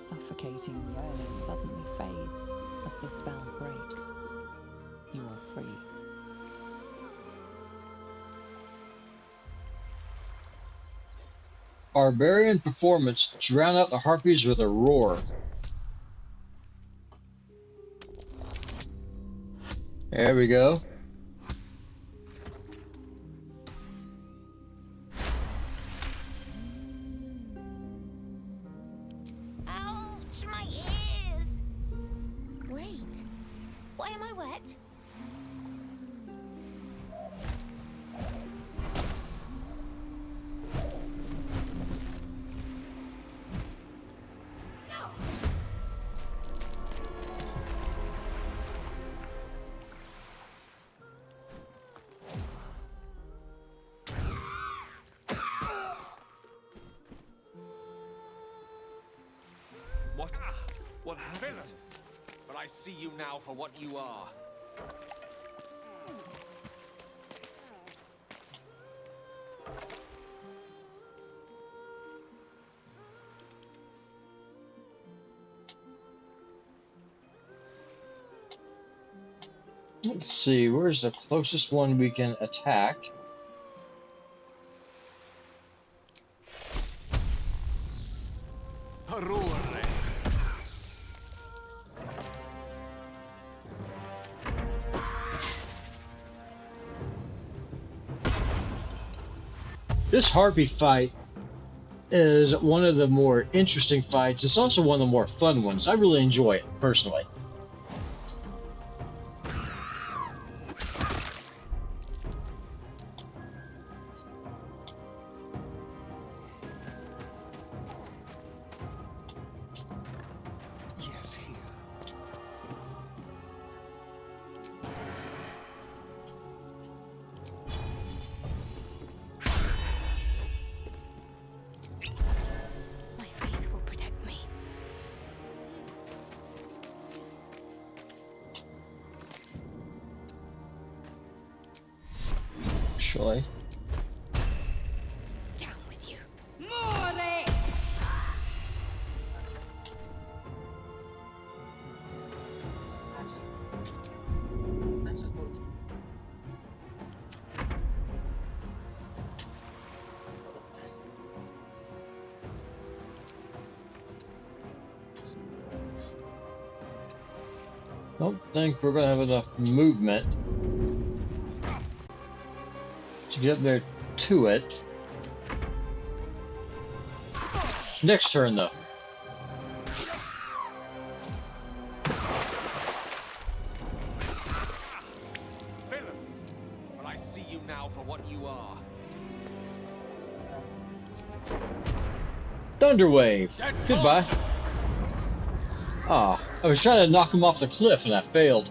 suffocating yearning suddenly fades as the spell breaks. You are free. Barbarian performance. Drown out the harpies with a roar. There we go. Ouch, my ears! Wait, why am I wet? What happened? But I see you now for what you are. Let's see, where's the closest one we can attack? This harpy fight is one of the more interesting fights. It's also one of the more fun ones. I really enjoy it, personally. Yes, here. My faith will protect me. Surely. Down with you. More! Don't think we're gonna have enough movement to get there to it. Next turn, though. Villain! But I see you now for what you are. Thunderwave! Goodbye. Ah, I was trying to knock him off the cliff and I failed.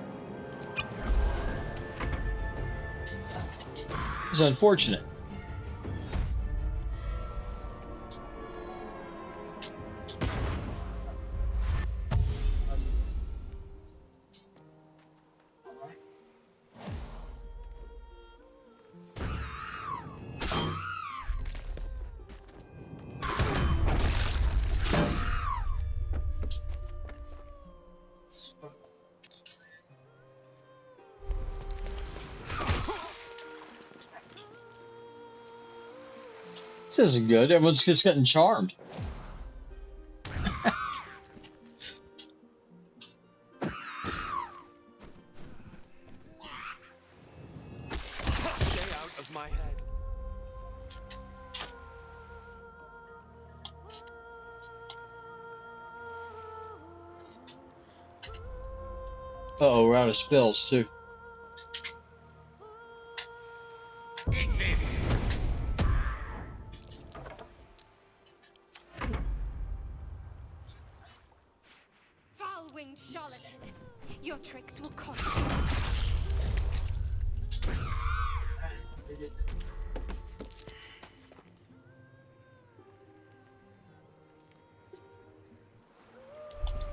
It's unfortunate. This isn't good. Everyone's just getting charmed. Stay out of my head. Uh-oh, we're out of spells, too. Foul-winged charlatan! Your tricks will cost you.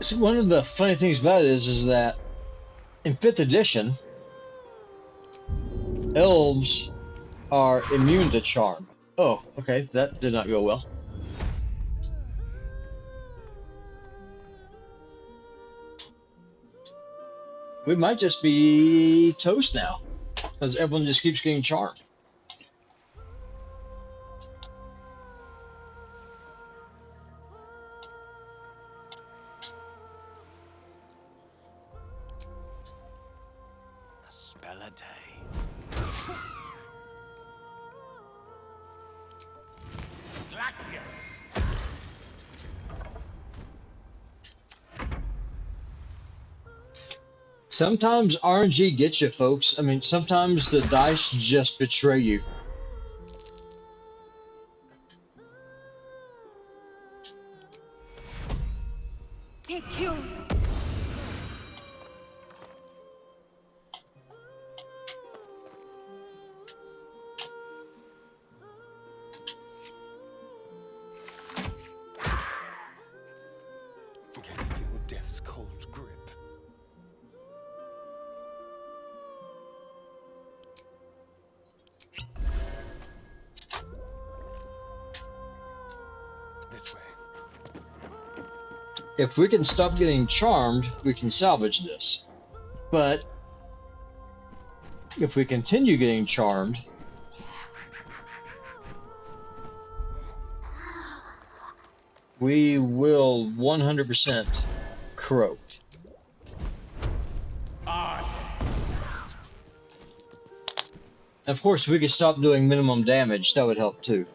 See, one of the funny things about it is that in 5th edition, elves are immune to charm. Oh, okay, that did not go well. We might just be toast now, because everyone just keeps getting charmed. A spell a day. Sometimes RNG gets you, folks. I mean, sometimes the dice just betray you. Take you. Can you feel death's cold grip? This way. If we can stop getting charmed, we can salvage this. But if we continue getting charmed, we will 100% croak. Of course, if we could stop doing minimum damage, that would help too.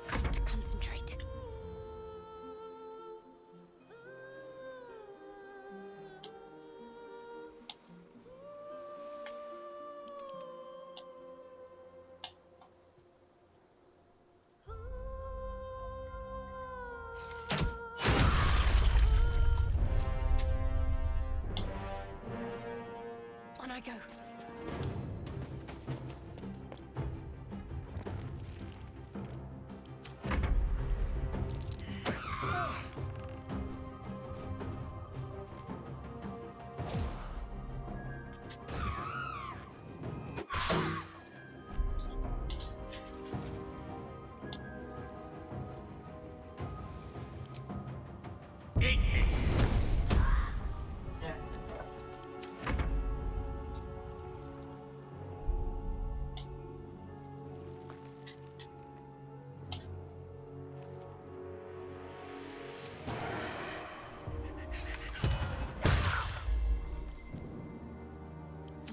Got to concentrate. On I go.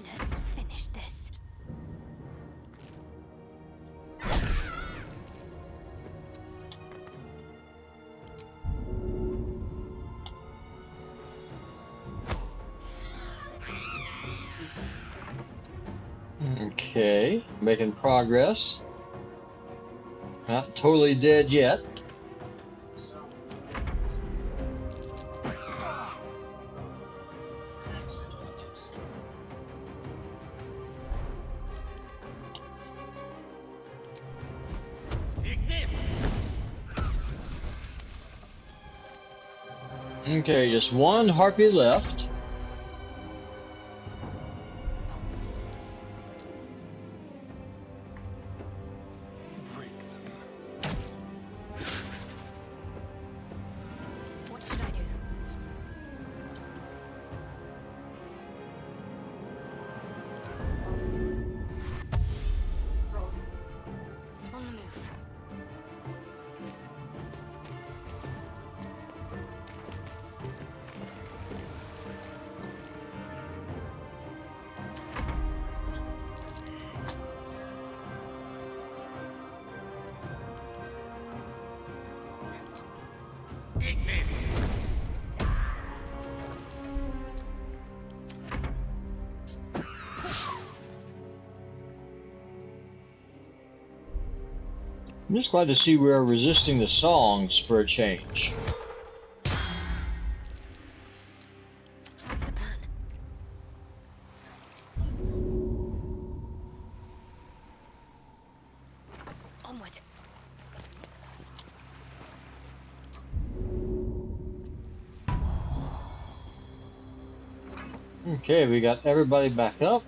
Let's finish this. Okay, making progress. Not totally dead yet. Okay, just one harpy left. What should I do? On the move. I'm just glad to see we are resisting the songs for a change. What's the plan? Onward. Okay, we got everybody back up.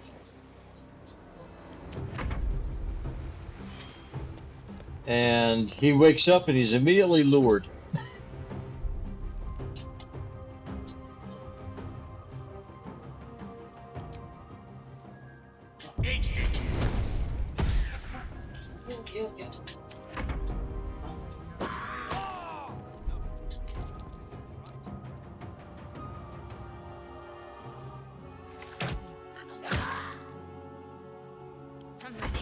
And he wakes up and he's immediately lured. I'm ready.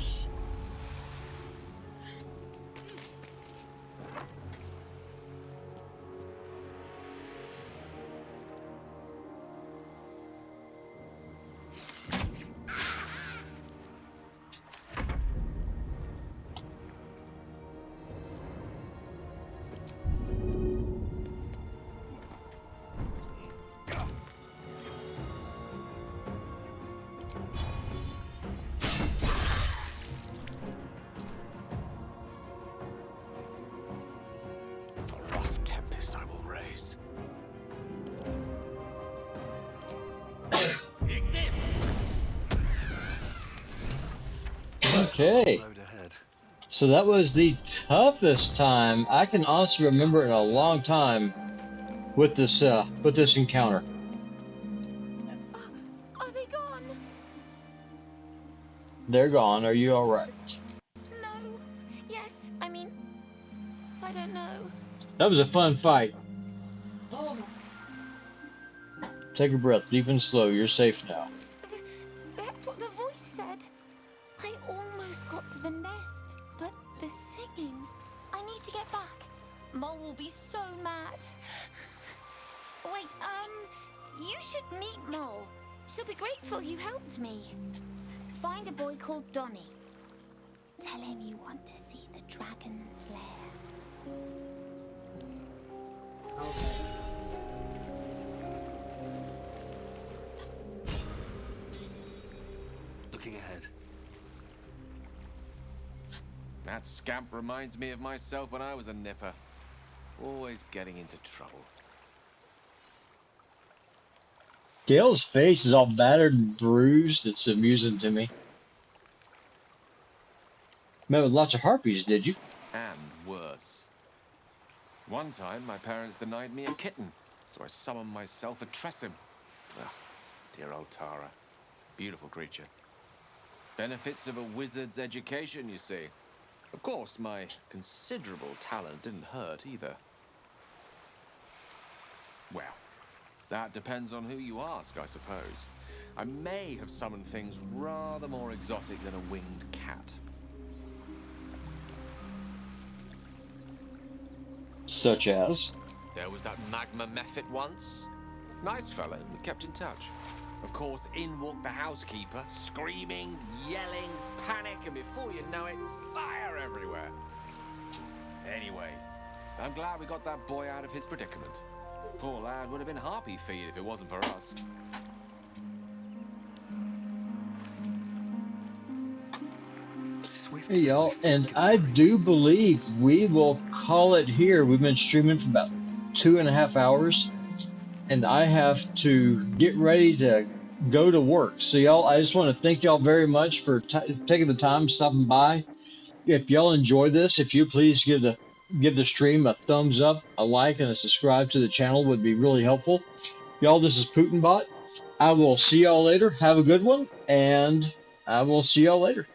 A rough tempest I will raise. Okay. So that was the toughest time I can honestly remember in a long time with this encounter. Are they gone? They're gone. Are you all right? No. Yes. I mean, I don't know. That was a fun fight. Oh. Take a breath, deep and slow. You're safe now. That's what the voice said. I almost got to the nest, but the singing. I need to get back. Mole will be so mad. Wait, you should meet Mole. She'll be grateful you helped me. Find a boy called Donny. Tell him you want to see the dragon's lair. Looking ahead. That scamp reminds me of myself when I was a nipper. Always getting into trouble. Gail's face is all battered and bruised. It's amusing to me. Met with lots of harpies, did you? And worse. One time, my parents denied me a kitten, so I summoned myself a Tressim. Ugh, dear old Tara. Beautiful creature. Benefits of a wizard's education, you see. Of course, my considerable talent didn't hurt either. Well, that depends on who you ask, I suppose. I may have summoned things rather more exotic than a winged cat. Such as? There was that magma mephit once. Nice fella, we kept in touch. Of course, in walked the housekeeper, screaming, yelling, panic, and before you know it, fire everywhere. Anyway, I'm glad we got that boy out of his predicament. Poor lad would have been harpy feed if it wasn't for us. Hey y'all, and I do believe we will call it here. We've been streaming for about 2.5 hours, and I have to get ready to go to work. So y'all, I just want to thank y'all very much for taking the time, stopping by. If y'all enjoy this, if you please give the stream a thumbs up, a like, and a subscribe to the channel would be really helpful. Y'all, this is Putinbot. I will see y'all later. Have a good one, and I will see y'all later.